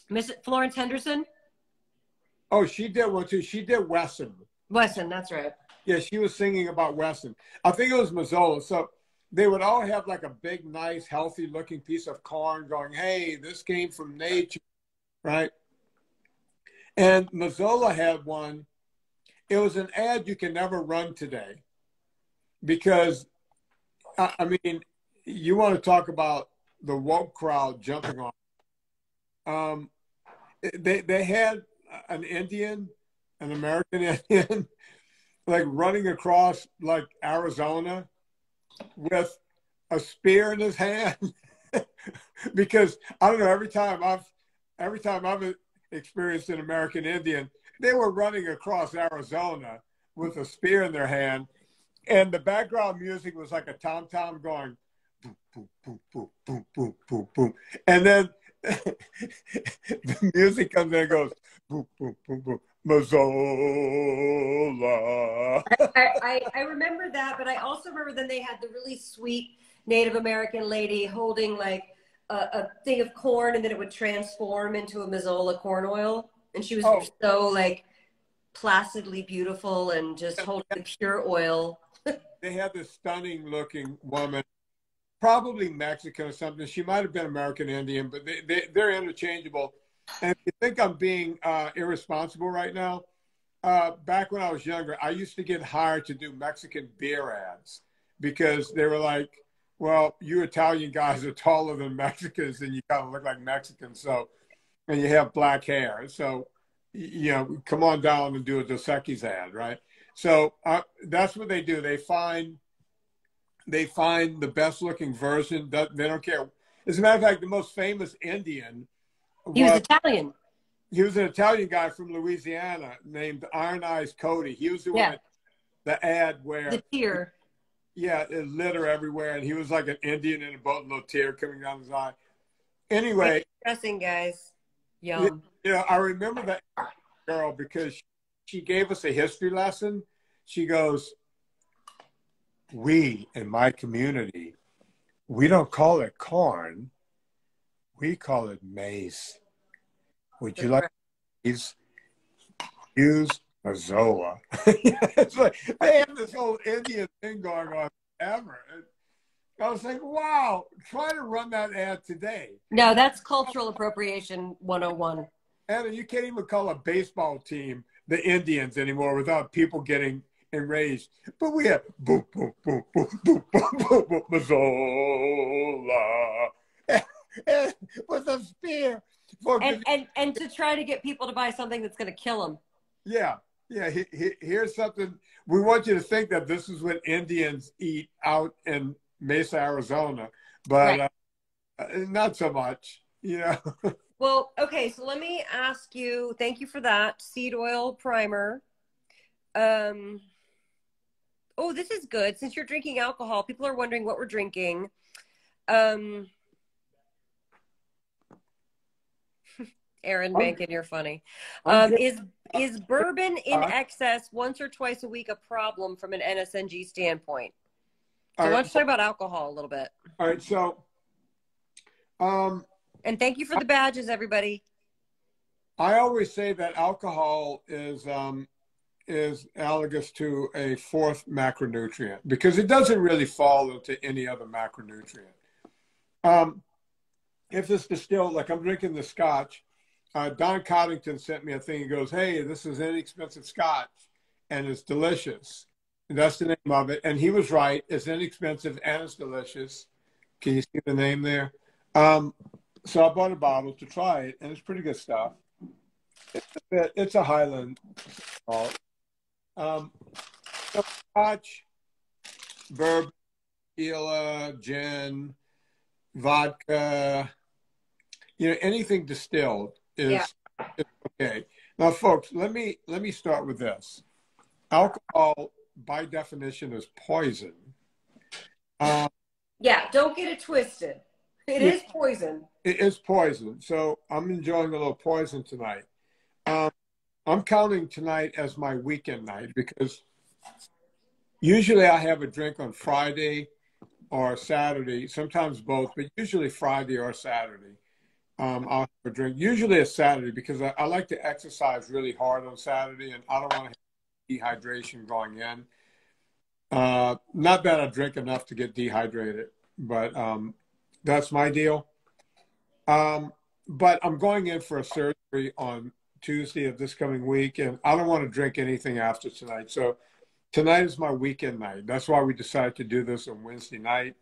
Miss Florence Henderson? Oh, she did one too. She did Wesson. Wesson, that's right. Yeah, she was singing about Wesson. I think it was Mazola. So they would all have like a big, nice, healthy looking piece of corn going, hey, this came from nature, right? And Mazola had one. It was an ad you can never run today because, I mean, you want to talk about the woke crowd jumping on. They had an Indian, an American Indian, like running across like Arizona with a spear in his hand. Because I don't know, every time I've experienced an American Indian, they were running across Arizona with a spear in their hand, and the background music was like a tom-tom going boom, boom, boom, boom, boom, boom, boom, boom. And then the music comes in and goes boom, boom, boom, boom. Mazola. I remember that, but I also remember then they had the really sweet Native American lady holding like a thing of corn, and then it would transform into a Mazola corn oil. And she was so like placidly beautiful and just holding the pure oil. They had this stunning looking woman, probably Mexican or something. She might have been American Indian, but they're interchangeable. And if you think I'm being irresponsible right now, back when I was younger, I used to get hired to do Mexican beer ads because they were like, well, you Italian guys are taller than Mexicans and you kind of look like Mexicans. So, and you have black hair. So, come on down and do a Dos Equis ad, right? So that's what they do. They find the best looking version. They don't care. As a matter of fact, the most famous Indian He was Italian. he was an Italian guy from Louisiana named Iron Eyes Cody. He was the one, the ad where the tear. Yeah, it litter everywhere, and he was like an Indian in a boat, and a little tear coming down his eye. Anyway, dressing, guys. Yum. You know, I remember that girl because she gave us a history lesson. She goes, "We in my community, we don't call it corn, we call it maize. Would you like maize? Use Mazola." It's like they have this whole Indian thing going on forever. I was like, wow, try to run that ad today. No, that's cultural appropriation 101. Anna, you can't even call a baseball team the Indians anymore without people getting enraged. But we have boop, boop, boop, boop, boop, boop, boop, boop, Mazola. With a spear. And to try to get people to buy something that's going to kill them. Yeah. Yeah, here's something. We want you to think that this is what Indians eat out in Mesa, Arizona, but not so much, you know. Well, okay, so let me ask you, thank you for that, seed oil primer. Oh, this is good. Since you're drinking alcohol, people are wondering what we're drinking. Aaron Mankin, you're funny. Is bourbon in excess once or twice a week a problem from an NSNG standpoint? So let's talk about alcohol a little bit. All right, so and thank you for the badges, everybody. I always say that alcohol is analogous to a fourth macronutrient because it doesn't really fall into any other macronutrient. If it's distilled, like I'm drinking the scotch, Don Coddington sent me a thing. He goes, "Hey, this is inexpensive scotch, and it's delicious." And that's the name of it. And he was right. It's inexpensive and it's delicious. Can you see the name there? So I bought a bottle to try it, and it's pretty good stuff. It's a Highland salt. Scotch, bourbon, tequila, gin, vodka, you know, anything distilled is okay. Now, folks, let me start with this. Alcohol, by definition, is poison. Yeah, don't get it twisted. It is poison. It is poison. So I'm enjoying a little poison tonight. I'm counting tonight as my weekend night because usually I have a drink on Friday or Saturday, sometimes both, but usually Friday or Saturday. I'll have a drink. Usually it's Saturday because I like to exercise really hard on Saturday, and I don't want to have dehydration going in. Not that I drink enough to get dehydrated, but that's my deal. But I'm going in for a surgery on Tuesday of this coming week, and I don't want to drink anything after tonight. So tonight is my weekend night. That's why we decided to do this on Wednesday night.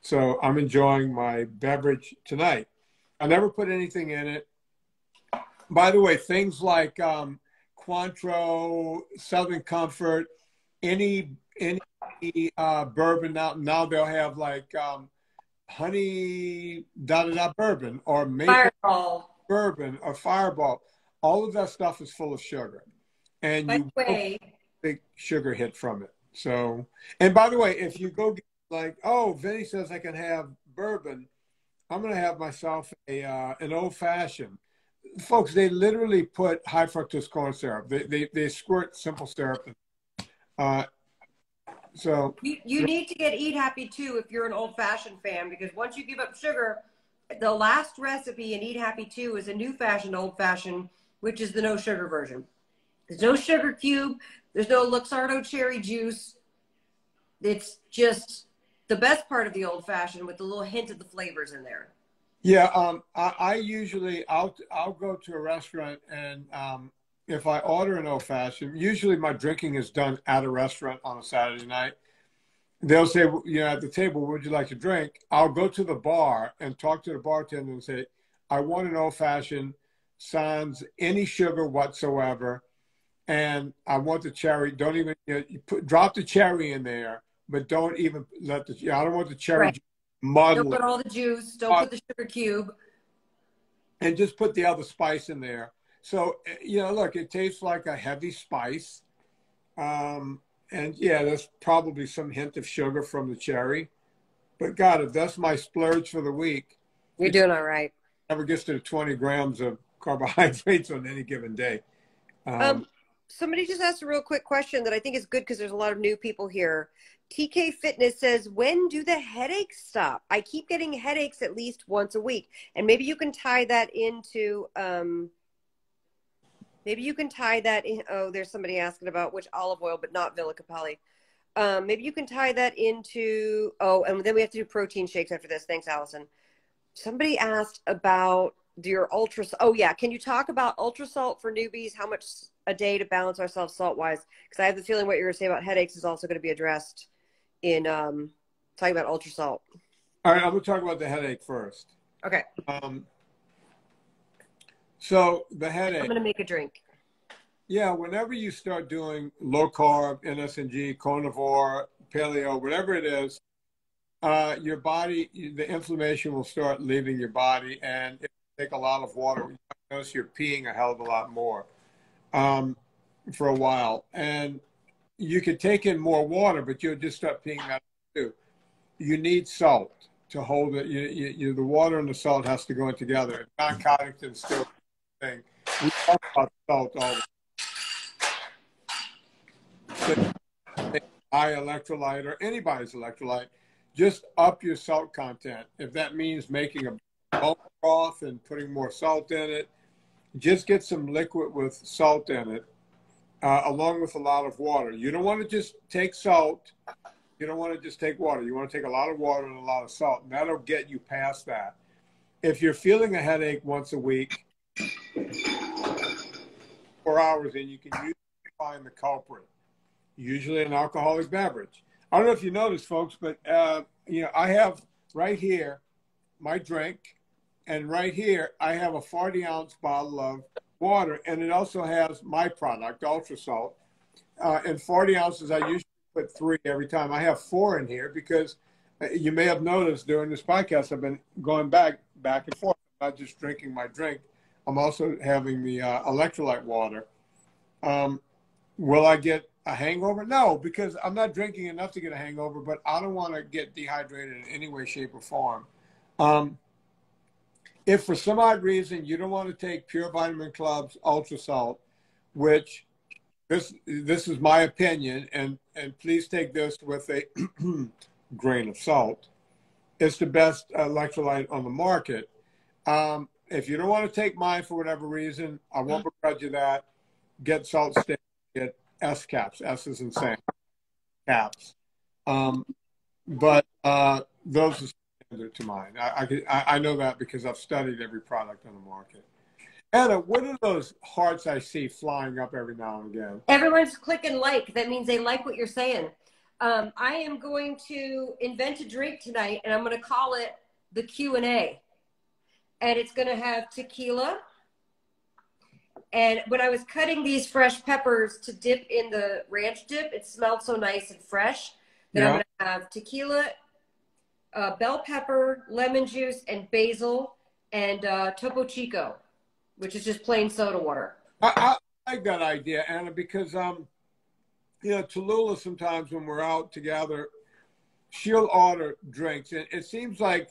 So I'm enjoying my beverage tonight. I never put anything in it. By the way, things like Cointreau, Southern Comfort, any bourbon now they'll have like honey bourbon or maple Fireball bourbon or Fireball. All of that stuff is full of sugar, and you get a big sugar hit from it. So, and by the way, if you go get like, oh, Vinnie says I can have bourbon, I'm going to have myself an old fashioned. Folks, they literally put high fructose corn syrup. They squirt simple syrup. So you need to get Eat Happy too if you're an old fashioned fan, because once you give up sugar, the last recipe in Eat Happy 2 is a new fashioned old fashioned, which is the no sugar version. There's no sugar cube. There's no Luxardo cherry juice. It's just the best part of the old fashioned with a little hint of the flavors in there. Yeah, I usually I'll go to a restaurant, and if I order an old fashioned, usually my drinking is done at a restaurant on a Saturday night. They'll say, you know, at the table, what would you like to drink? I'll go to the bar and talk to the bartender and say, I want an old fashioned, sans any sugar whatsoever, and I want the cherry. Don't even drop the cherry in there, but don't even let the. I don't want the cherry juice muddle. Don't put all the juice. Don't put the sugar cube. And just put the other spice in there. So, look, it tastes like a heavy spice. And yeah, there's probably some hint of sugar from the cherry. But God, if that's my splurge for the week, You're doing all right. Never gets to 20 grams of carbohydrates on any given day. Somebody just asked a real quick question that I think is good because there's a lot of new people here. TK Fitness says, when do the headaches stop? I keep getting headaches at least once a week. And maybe you can tie that into, oh, there's somebody asking about which olive oil, but not Villa Capelli. Maybe you can tie that into, and then we have to do protein shakes after this. Thanks, Allison. Somebody asked about your ultra. Oh yeah. Can you talk about ultra salt for newbies? How much a day to balance ourselves salt wise? Because I have the feeling what you're going to say about headaches is also going to be addressed in talking about ultra salt. All right. I'm going to talk about the headache first. Okay. So the headache. I'm going to make a drink. Yeah. Whenever you start doing low carb, NSNG, Carnivore, paleo, whatever it is, your body, the inflammation will start leaving your body, and it will take a lot of water. You notice you're peeing a hell of a lot more for a while. And you could take in more water, but you'll just start peeing that too. You need salt to hold it. The water and the salt has to go in together. John Coddington still thing. We talk about salt all the time. High electrolyte or anybody's electrolyte. Just up your salt content. If that means making a bone broth and putting more salt in it, just get some liquid with salt in it, along with a lot of water. You don't want to just take salt. You don't want to just take water. You want to take a lot of water and a lot of salt, and that'll get you past that. If you're feeling a headache once a week, 4 hours in, you can usually find the culprit, usually an alcoholic beverage. I don't know if you noticed, folks, but, I have right here my drink, and right here I have a 40-ounce bottle of water, and it also has my product, Ultra Salt. And 40 ounces, I usually put 3 every time. I have 4 in here because you may have noticed during this podcast I've been going back and forth. I'm not just drinking my drink. I'm also having the electrolyte water. Will I get a hangover? No, because I'm not drinking enough to get a hangover, but I don't want to get dehydrated in any way, shape, or form. If for some odd reason you don't want to take Pure Vitamin Club's Ultra Salt, which this is my opinion, and please take this with a grain of salt, it's the best electrolyte on the market. If you don't want to take mine for whatever reason, I won't begrudge you that. Get salt stick, get S caps, S is in Sam, caps. But those are standard to mine. I know that because I've studied every product on the market. Anna, what are those hearts I see flying up every now and again? Everyone's clicking like. That means they like what you're saying. I am going to invent a drink tonight, and I'm going to call it the Q&A. And it's going to have tequila. And when I was cutting these fresh peppers to dip in the ranch dip, it smelled so nice and fresh that I'm going to have tequila, bell pepper, lemon juice, and basil, and Topo Chico, which is just plain soda water. I like that idea, Anna, because, Tallulah, sometimes when we're out together, she'll order drinks. And it seems like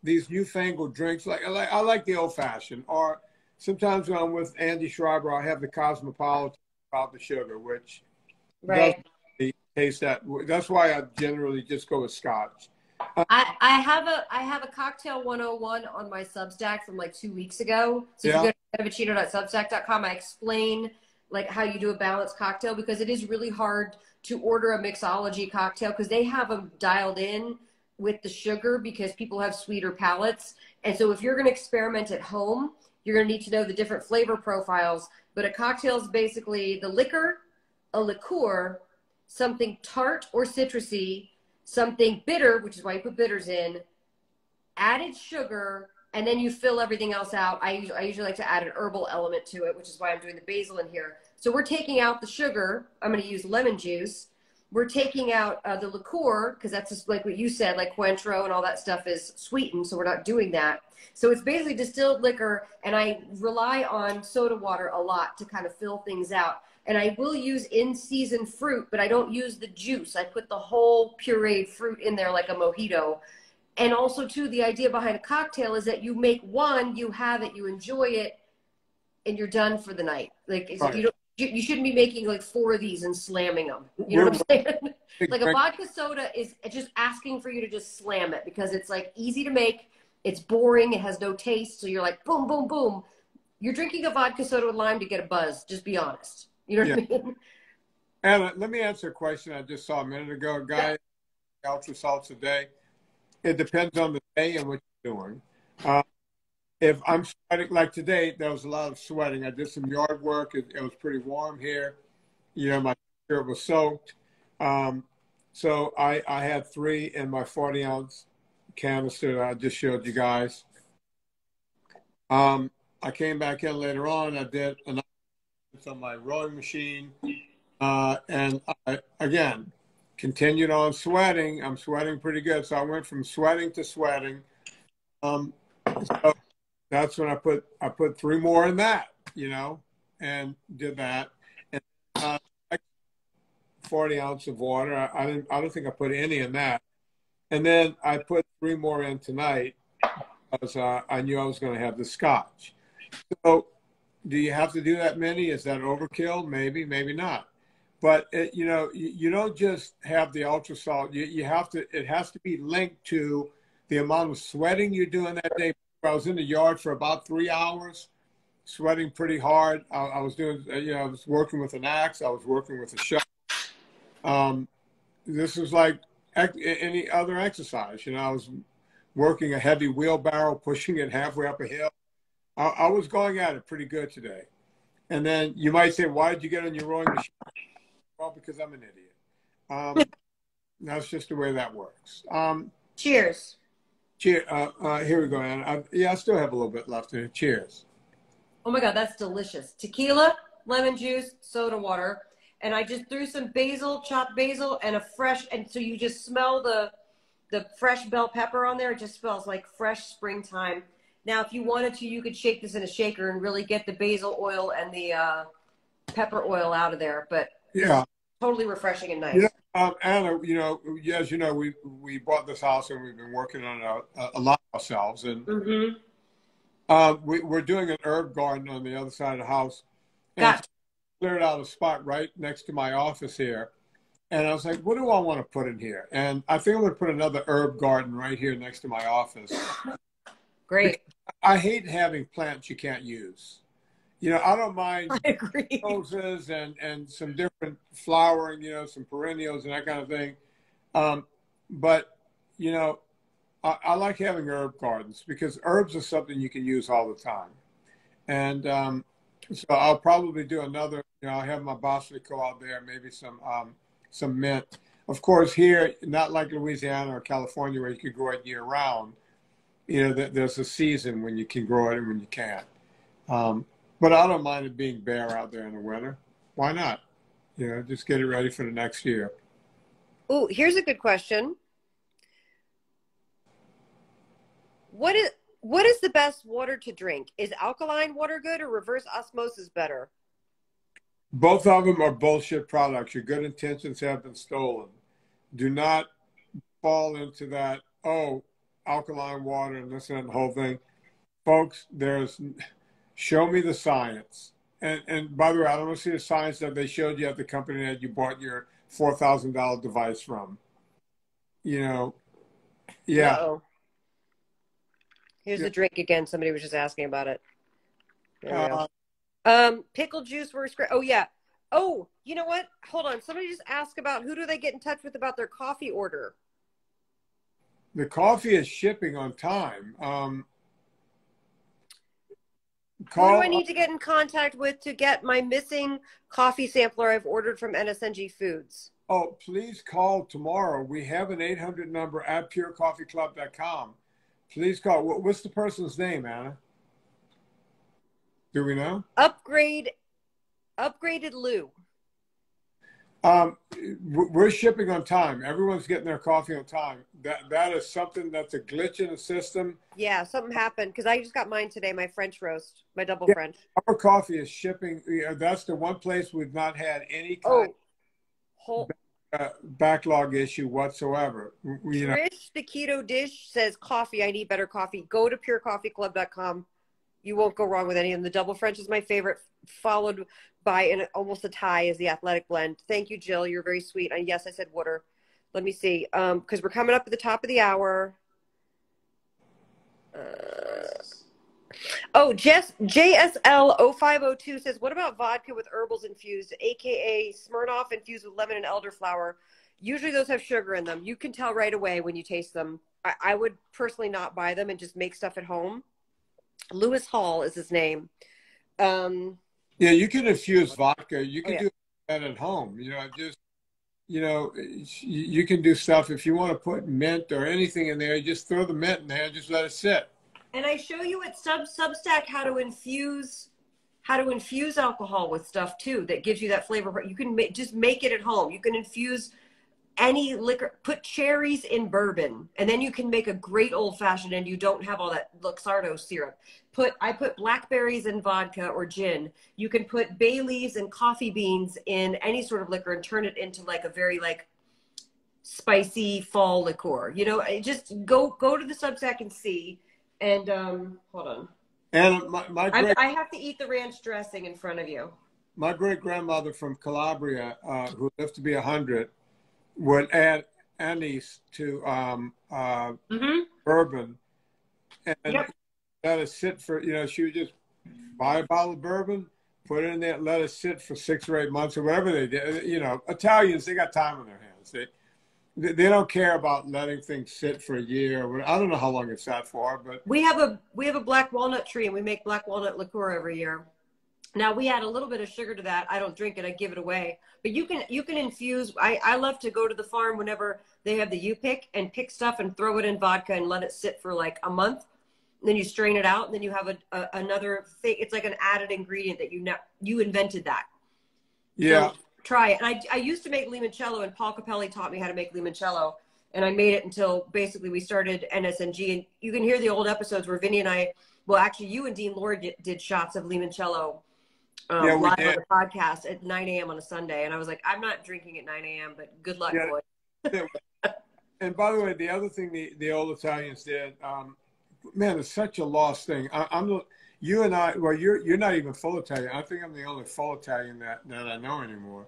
these newfangled drinks, I like the old-fashioned, or sometimes when I'm with Andy Schreiber, I have the Cosmopolitan without the sugar, which doesn't really taste that. That's why I generally just go with Scotch. I have a cocktail 101 on my Substack from like 2 weeks ago. So if you go to evachino.substack.com, I explain like how you do a balanced cocktail, because it is really hard to order a mixology cocktail because they have them dialed in with the sugar because people have sweeter palates. And so if you're going to experiment at home, you're going to need to know the different flavor profiles. But a cocktail is basically the liquor, a liqueur, something tart or citrusy, something bitter, which is why you put bitters in, added sugar, and then you fill everything else out. I usually like to add an herbal element to it, which is why I'm doing the basil in here. So we're taking out the sugar. I'm going to use lemon juice. we're taking out the liqueur, because that's just like what you said, like Cointreau and all that stuff is sweetened, so we're not doing that. So it's basically distilled liquor, and I rely on soda water a lot to kind of fill things out. And I will use in-season fruit, but I don't use the juice. I put the whole pureed fruit in there like a mojito. And also, too, the idea behind a cocktail is that you make one, you have it, you enjoy it, and you're done for the night. Like, Right. you shouldn't be making like 4 of these and slamming them. You know what I'm saying? Like a vodka soda is just asking for you to just slam it, because it's like easy to make. It's boring. It has no taste. So you're like, boom, boom, boom. You're drinking a vodka soda with lime to get a buzz. Just be honest. You know what I mean? Anna, let me answer a question I just saw a minute ago. A guy, ultra salts a day. It depends on the day and what you're doing. If I'm sweating, like today, there was a lot of sweating. I did some yard work. It was pretty warm here. You know, my shirt was soaked. So I had 3 in my 40-ounce canister that I just showed you guys. I came back in later on. I did another on my rowing machine. And I, again, continued on sweating. I'm sweating pretty good. So I went from sweating to sweating. So that's when I put 3 more in that, you know, and did that. And 40 ounces of water. I don't think I put any in that. And then I put 3 more in tonight because I knew I was going to have the scotch. So do you have to do that many? Is that overkill? Maybe, maybe not. But you know, you don't just have the ultra salt. You have to. It has to be linked to the amount of sweating you're doing that day. I was in the yard for about 3 hours, sweating pretty hard. I was doing, you know, I was working with an axe. I was working with a shovel. This was like any other exercise. You know, I was working a heavy wheelbarrow, pushing it halfway up a hill. I was going at it pretty good today. And then you might say, why did you get on your rowing machine? Well, because I'm an idiot. That's just the way that works. Cheers. Cheers. Here we go, Anna. I still have a little bit left in it. Cheers. Oh my God, that's delicious. Tequila, lemon juice, soda water. And I just threw some basil, chopped basil, and a fresh, and so you just smell the fresh bell pepper on there. It just smells like fresh springtime. Now, if you wanted to, you could shake this in a shaker and really get the basil oil and the pepper oil out of there. But yeah, totally refreshing and nice. Yeah, Anna, you know, as you know, we bought this house and we've been working on it a lot ourselves. And we're doing an herb garden on the other side of the house. And cleared out a spot right next to my office here. And I was like, what do I want to put in here? And I think I'm going to put another herb garden right here next to my office. Great. I hate having plants you can't use. You know, I don't mind roses and some different flowering, you know, some perennials and that kind of thing. But, you know, I like having herb gardens because herbs are something you can use all the time. And so I'll probably do another, you know, I'll have my basilico out there, maybe some mint. Of course, here, not like Louisiana or California where you could grow it year round. You know, there's a season when you can grow it and when you can't. But I don't mind it being bare out there in the winter. Why not? You know, just get it ready for the next year. Oh, here's a good question. What is the best water to drink? Is alkaline water good or reverse osmosis better? Both of them are bullshit products. Your good intentions have been stolen. Do not fall into that, oh, alkaline water and this and the whole thing. Folks, show me the science. And by the way, I don't want to see the science that they showed you at the company that you bought your $4,000 device from. You know, yeah. Uh-oh. Here's the drink again. Somebody was just asking about it. There we go. Pickle juice works great. Oh, yeah. Oh, you know what? Hold on. Somebody just asked about who do they get in touch with about their coffee order? The coffee is shipping on time. Who do I need to get in contact with to get my missing coffee sampler I've ordered from NSNG Foods? Oh, please call tomorrow. We have an 800 number at purecoffeeclub.com. Please call. What's the person's name, Anna? Do we know? Upgraded Lou. We're shipping on time. Everyone's getting their coffee on time. That is something that's a glitch in the system. Yeah, something happened because I just got mine today. My French roast, my double Yeah, French. our coffee is shipping. That's the one place we've not had any kind Whole. of backlog issue whatsoever. Trish, the keto dish, says coffee. I need better coffee. Go to purecoffeeclub.com. You won't go wrong with any of them. The double French is my favorite, followed by almost a tie is the athletic blend. Thank you, Jill. You're very sweet. And yes, I said water. Let me see. Because we're coming up at the top of the hour. JSL0502 says, what about vodka with herbals infused, aka Smirnoff infused with lemon and elderflower? Usually those have sugar in them. You can tell right away when you taste them. I would personally not buy them and just make stuff at home. Lewis Hall is his name. Yeah, you can infuse vodka. You can do that at home. You can do stuff if you want to put mint or anything in there. You just throw the mint in there and just let it sit. And I show you at Substack how to infuse alcohol with stuff too. That gives you that flavor. You can just make it at home. You can infuse any liquor, put cherries in bourbon, and then you can make a great old fashioned, and you don't have all that Luxardo syrup. I put blackberries in vodka or gin. You can put bay leaves and coffee beans in any sort of liquor and turn it into like a very like spicy fall liqueur. Just go to the Substack and see. And hold on. And I have to eat the ranch dressing in front of you. My great grandmother from Calabria, who lived to be 100, would add anise to bourbon, and let it sit for, she would just buy a bottle of bourbon, put it in there, let it sit for 6 or 8 months or whatever they did. Italians, they got time on their hands. They don't care about letting things sit for a year. I don't know how long it's sat for, but we have a black walnut tree, and we make black walnut liqueur every year. Now we add a little bit of sugar to that. I don't drink it. I give it away. But you can infuse. I love to go to the farm whenever they have the U-pick and pick stuff and throw it in vodka and let it sit for like a month. And then you strain it out, and then you have another thing. It's like an added ingredient that you invented that. Yeah. So try it. And I used to make limoncello, and Paul Capelli taught me how to make limoncello. And I made it until basically we started NSNG. And you can hear the old episodes where Vinnie and I, well, actually you and Dean Lord did shots of limoncello live on the podcast at 9 a.m. on a Sunday. And I was like, I'm not drinking at 9 a.m., but good luck, boy. And by the way, the other thing the old Italians did, man, it's such a lost thing. You and I, well, you're not even full Italian. I think I'm the only full Italian that I know anymore.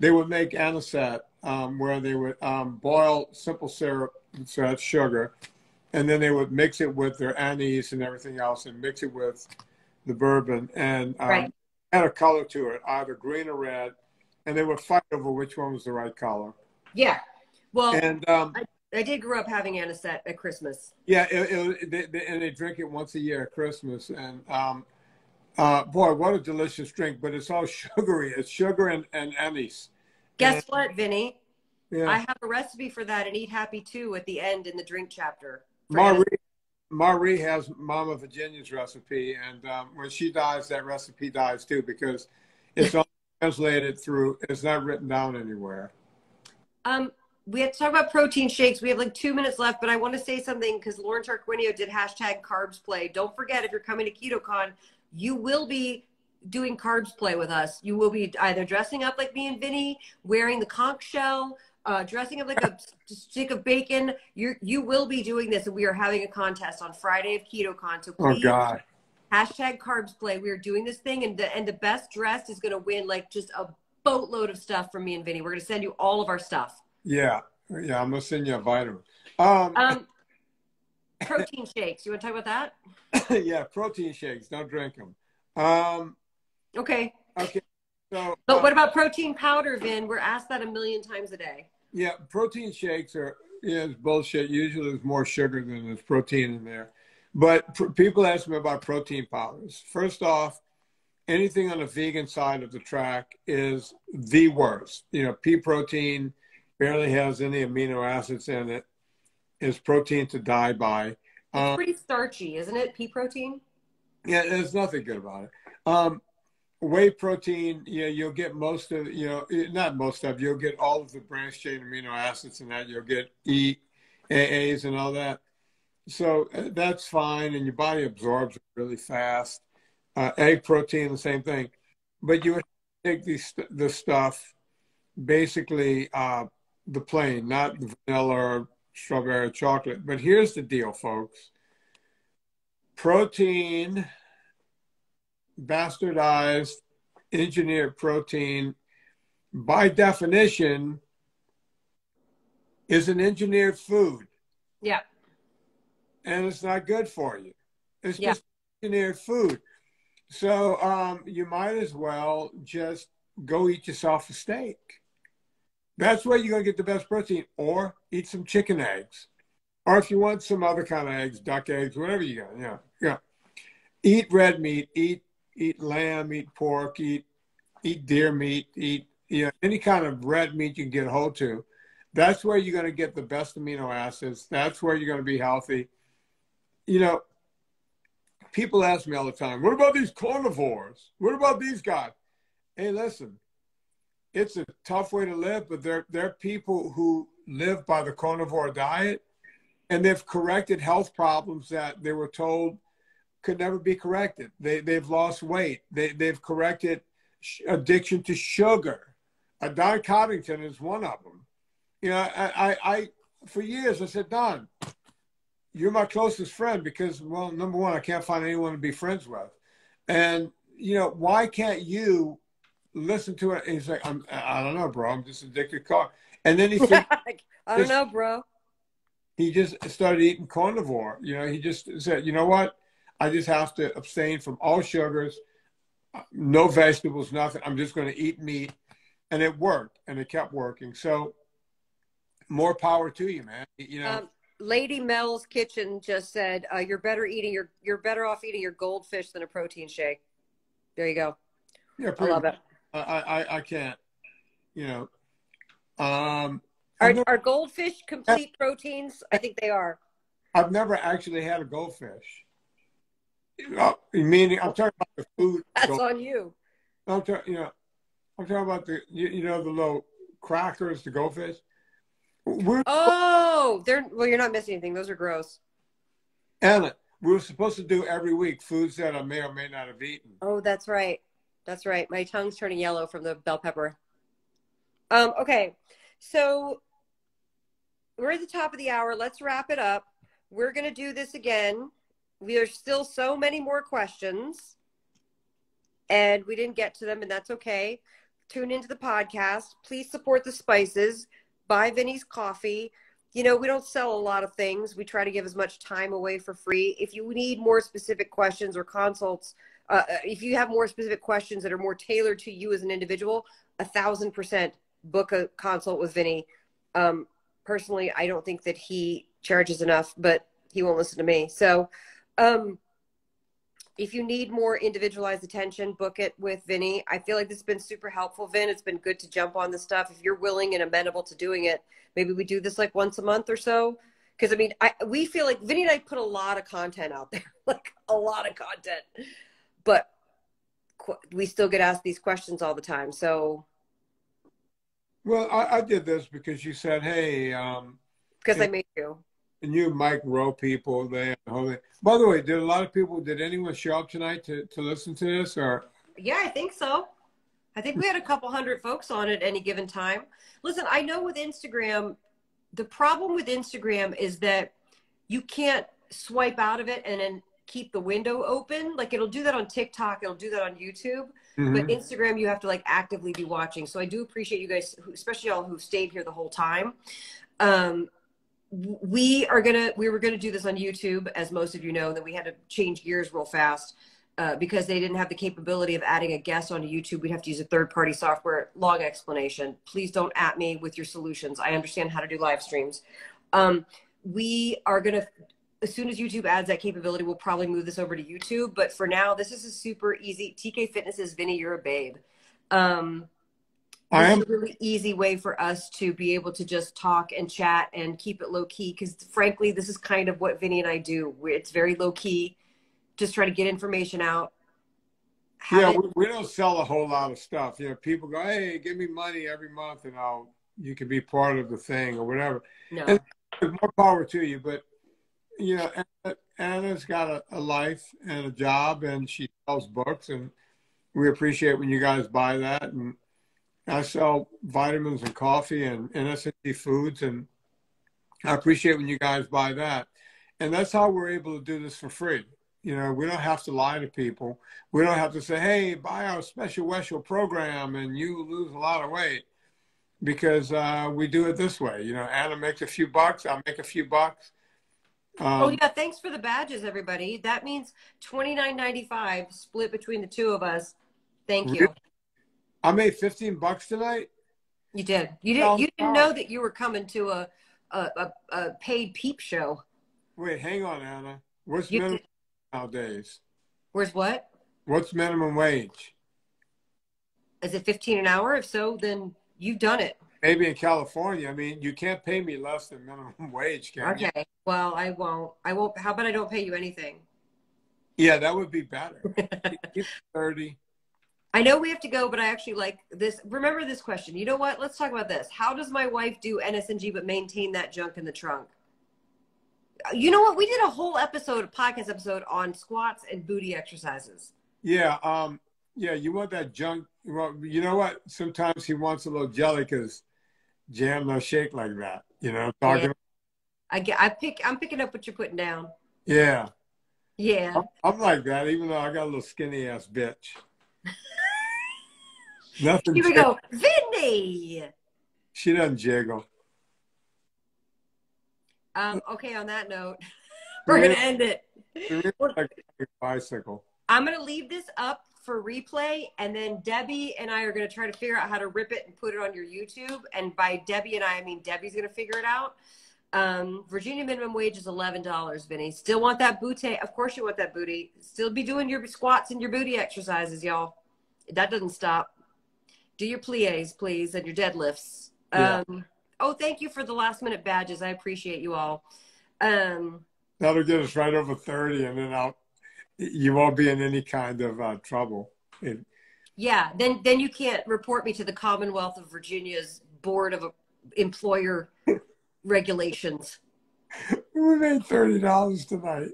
They would make anisette, where they would boil simple syrup, so that's sugar, and then they would mix it with their anise and everything else, and mix it with the bourbon, and add a color to it, either green or red, and they would fight over which one was the right color. Yeah. Well, and I did grow up having anisette at Christmas. Yeah, and they drink it once a year at Christmas, and boy, what a delicious drink! But it's all sugary. It's sugar and anise. Guess what, Vinny? Yeah. I have a recipe for that in Eat Happy 2 at the end in the drink chapter. Marie has Mama Virginia's recipe, and when she dies, that recipe dies too, because it's all translated through. It's not written down anywhere. We have to talk about protein shakes. We have like 2 minutes left, but I want to say something because Lauren Tarquinio did #Carbs Play. Don't forget, if you're coming to Ketocon, you will be doing Carbs Play with us. You will be either dressing up like me and Vinny, wearing the conch shell, dressing up like a stick of bacon. You will be doing this, and we are having a contest on Friday of Ketocon. So please, #Carbs Play. We are doing this thing, and the best dressed is going to win like just a boatload of stuff from me and Vinny. We're going to send you all of our stuff. Yeah, I'm gonna send you a vitamin. Protein shakes. You want to talk about that? Yeah, protein shakes. Don't drink them. Okay. So, but what about protein powder, Vin? We're asked that 1,000,000 times a day. Yeah, protein shakes are it's bullshit. Usually, there's more sugar than there's protein in there. But people ask me about protein powders. First off, anything on the vegan side of the track is the worst. Pea protein barely has any amino acids in it. It's protein to die by. It's pretty starchy, isn't it? Pea protein? Yeah, there's nothing good about it. whey protein, yeah, you'll get most of, not most of, you'll get all of the branched chain amino acids and that. You'll get EAAs and all that. So that's fine, and your body absorbs it really fast. Egg protein, the same thing. But you would take the stuff, basically the plain, not the vanilla or strawberry or chocolate. But here's the deal, folks. Protein, bastardized, engineered protein, by definition, is an engineered food. Yeah. And it's not good for you. It's just engineered food. So you might as well just go eat yourself a steak. That's where you're going to get the best protein. Or eat some chicken eggs. Or if you want some other kind of eggs, duck eggs, whatever you got. Yeah. Eat red meat. Eat lamb. Eat pork. Eat deer meat. Eat any kind of red meat you can get a hold to. That's where you're going to get the best amino acids. That's where you're going to be healthy. People ask me all the time, what about these carnivores? What about these guys? Hey, listen, it's a tough way to live, but there are people who live by the carnivore diet, and they've corrected health problems that they were told could never be corrected. They've lost weight. They've corrected addiction to sugar. Don Coddington is one of them. I for years I said, Don, you're my closest friend because, well, number one, I can't find anyone to be friends with. And, why can't you listen to it? And he's like, I don't know, bro. I'm just addicted to carb. And then he said, I don't know, bro. He just started eating carnivore. He just said, you know what? I just have to abstain from all sugars, no vegetables, nothing. I'm just going to eat meat. And it worked, and it kept working. So more power to you, man. Lady Mel's Kitchen just said you're better off eating your goldfish than a protein shake. There you go. Yeah, I love it. I can't. Are goldfish complete proteins? I think they are. I've never actually had a goldfish. Meaning, I'm talking about the food. That's on you. I'm talking about the the little crackers, the goldfish. You're not missing anything. Those are gross. Anna, we were supposed to do every week foods that I may or may not have eaten. Oh, that's right. That's right. My tongue's turning yellow from the bell pepper. Okay, so we're at the top of the hour. Let's wrap it up. We're going to do this again. There's still so many more questions, and we didn't get to them, and that's okay. Tune into the podcast. Please support the spices. Buy Vinnie's coffee. We don't sell a lot of things. We try to give as much time away for free. If you need more specific questions or consults, if you have more specific questions that are more tailored to you as an individual, 1,000% book a consult with Vinnie. Personally, I don't think that he charges enough, but he won't listen to me. So if you need more individualized attention, book it with Vinnie. I feel like this has been super helpful, Vin. It's been good to jump on this stuff. If you're willing and amenable to doing it, maybe we do this like once a month or so. Because, we feel like Vinnie and I put a lot of content out there, like a lot of content. But we still get asked these questions all the time. So. Well, I did this because you said, hey. Because I made you. And you micro people there. By the way, did anyone show up tonight to listen to this? Or? Yeah, I think so. I think we had a couple hundred folks on at any given time. Listen, I know with Instagram, the problem with Instagram is that you can't swipe out of it and then keep the window open. Like it'll do that on TikTok. It'll do that on YouTube. Mm-hmm. But Instagram, you have to like actively be watching. So I do appreciate you guys, especially y'all who've stayed here the whole time. We were gonna do this on YouTube, as most of you know, that we had to change gears real fast because they didn't have the capability of adding a guest onto YouTube. We'd have to use a third-party software. Long explanation. Please don't at me with your solutions. I understand how to do live streams. We are gonna, as soon as YouTube adds that capability, we'll probably move this over to YouTube. But for now, this is a super easy. TK Fitness is Vinnie, you're a babe. This is a really easy way for us to be able to just talk and chat and keep it low key. Because frankly, this is kind of what Vinnie and I do. It's very low key. Just try to get information out, Yeah, we don't sell a whole lot of stuff. You know, people go, hey, give me money every month and you can be part of the thing or whatever. No. And more power to you. But, you know, Anna's got a life and a job, and she sells books, and we appreciate when you guys buy that. And I sell vitamins and coffee and NSNG foods, and I appreciate when you guys buy that. And that's how we're able to do this for free. You know, we don't have to lie to people. We don't have to say, hey, buy our special program and you lose a lot of weight, because we do it this way. You know, Anna makes a few bucks, I'll make a few bucks. Oh, yeah, thanks for the badges, everybody. That means $29.95 split between the two of us. Thank you. I made 15 bucks tonight. You did. You didn't know that you were coming to a paid peep show. Wait, hang on, Anna. What's minimum nowadays? Where's what? What's minimum wage? Is it 15 an hour? If so, then you've done it. Maybe in California. I mean, you can't pay me less than minimum wage, can you? Okay. Well, I won't. How about I don't pay you anything? Yeah, that would be better. 30. I know we have to go, but I actually like this. Remember this question. You know what? Let's talk about this. How does my wife do NSNG but maintain that junk in the trunk? You know what? We did a whole podcast episode on squats and booty exercises. Yeah. Yeah, you want that junk. Well, you know what? Sometimes he wants a little jelly because jam no shake like that. You know, talking. Yeah. I'm picking up what you're putting down. Yeah. Yeah. I'm like that, even though I got a little skinny ass bitch. Nothing. Here we go. Vinnie. She doesn't jiggle. Okay, on that note, we're going to end it. Like a bicycle. I'm going to leave this up for replay, and then Debbie and I are going to try to figure out how to rip it and put it on your YouTube. And by Debbie and I mean Debbie's going to figure it out. Virginia minimum wage is $11, Vinnie. Still want that booty? Of course you want that booty. Still be doing your squats and your booty exercises, y'all. That doesn't stop. Do your plies, please, and your deadlifts. Yeah. Oh, thank you for the last minute badges. I appreciate you all. That'll get us right over 30, and then you won't be in any kind of trouble. Yeah, then you can't report me to the Commonwealth of Virginia's Board of Employer Regulations. We made $30 tonight.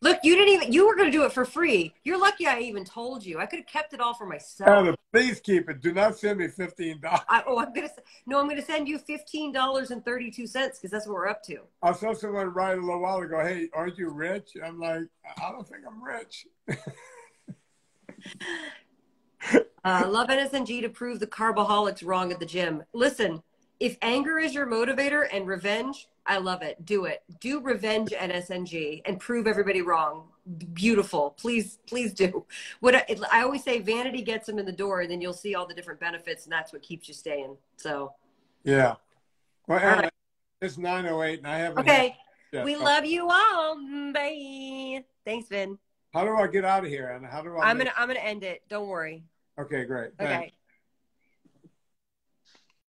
Look, you were going to do it for free. You're lucky I even told you. I could have kept it all for myself. Anna, please keep it. Do not send me $15. I'm going to send you $15.32 because that's what we're up to. I saw someone write a little while ago, hey, aren't you rich? I'm like, I don't think I'm rich. Love NSNG to prove the carbaholics wrong at the gym. Listen, if anger is your motivator and revenge, I love it. Do it. Do revenge NSNG and prove everybody wrong. Beautiful. Please do. I always say vanity gets them in the door, and then you'll see all the different benefits, and that's what keeps you staying. So. Yeah. Well, Anna, right. It's 9:08, and I haven't. Okay. We love you all. Bye. Thanks, Vin. How do I get out of here, Anna? How do I? I'm gonna end it. Don't worry. Okay, great. Okay. Thanks.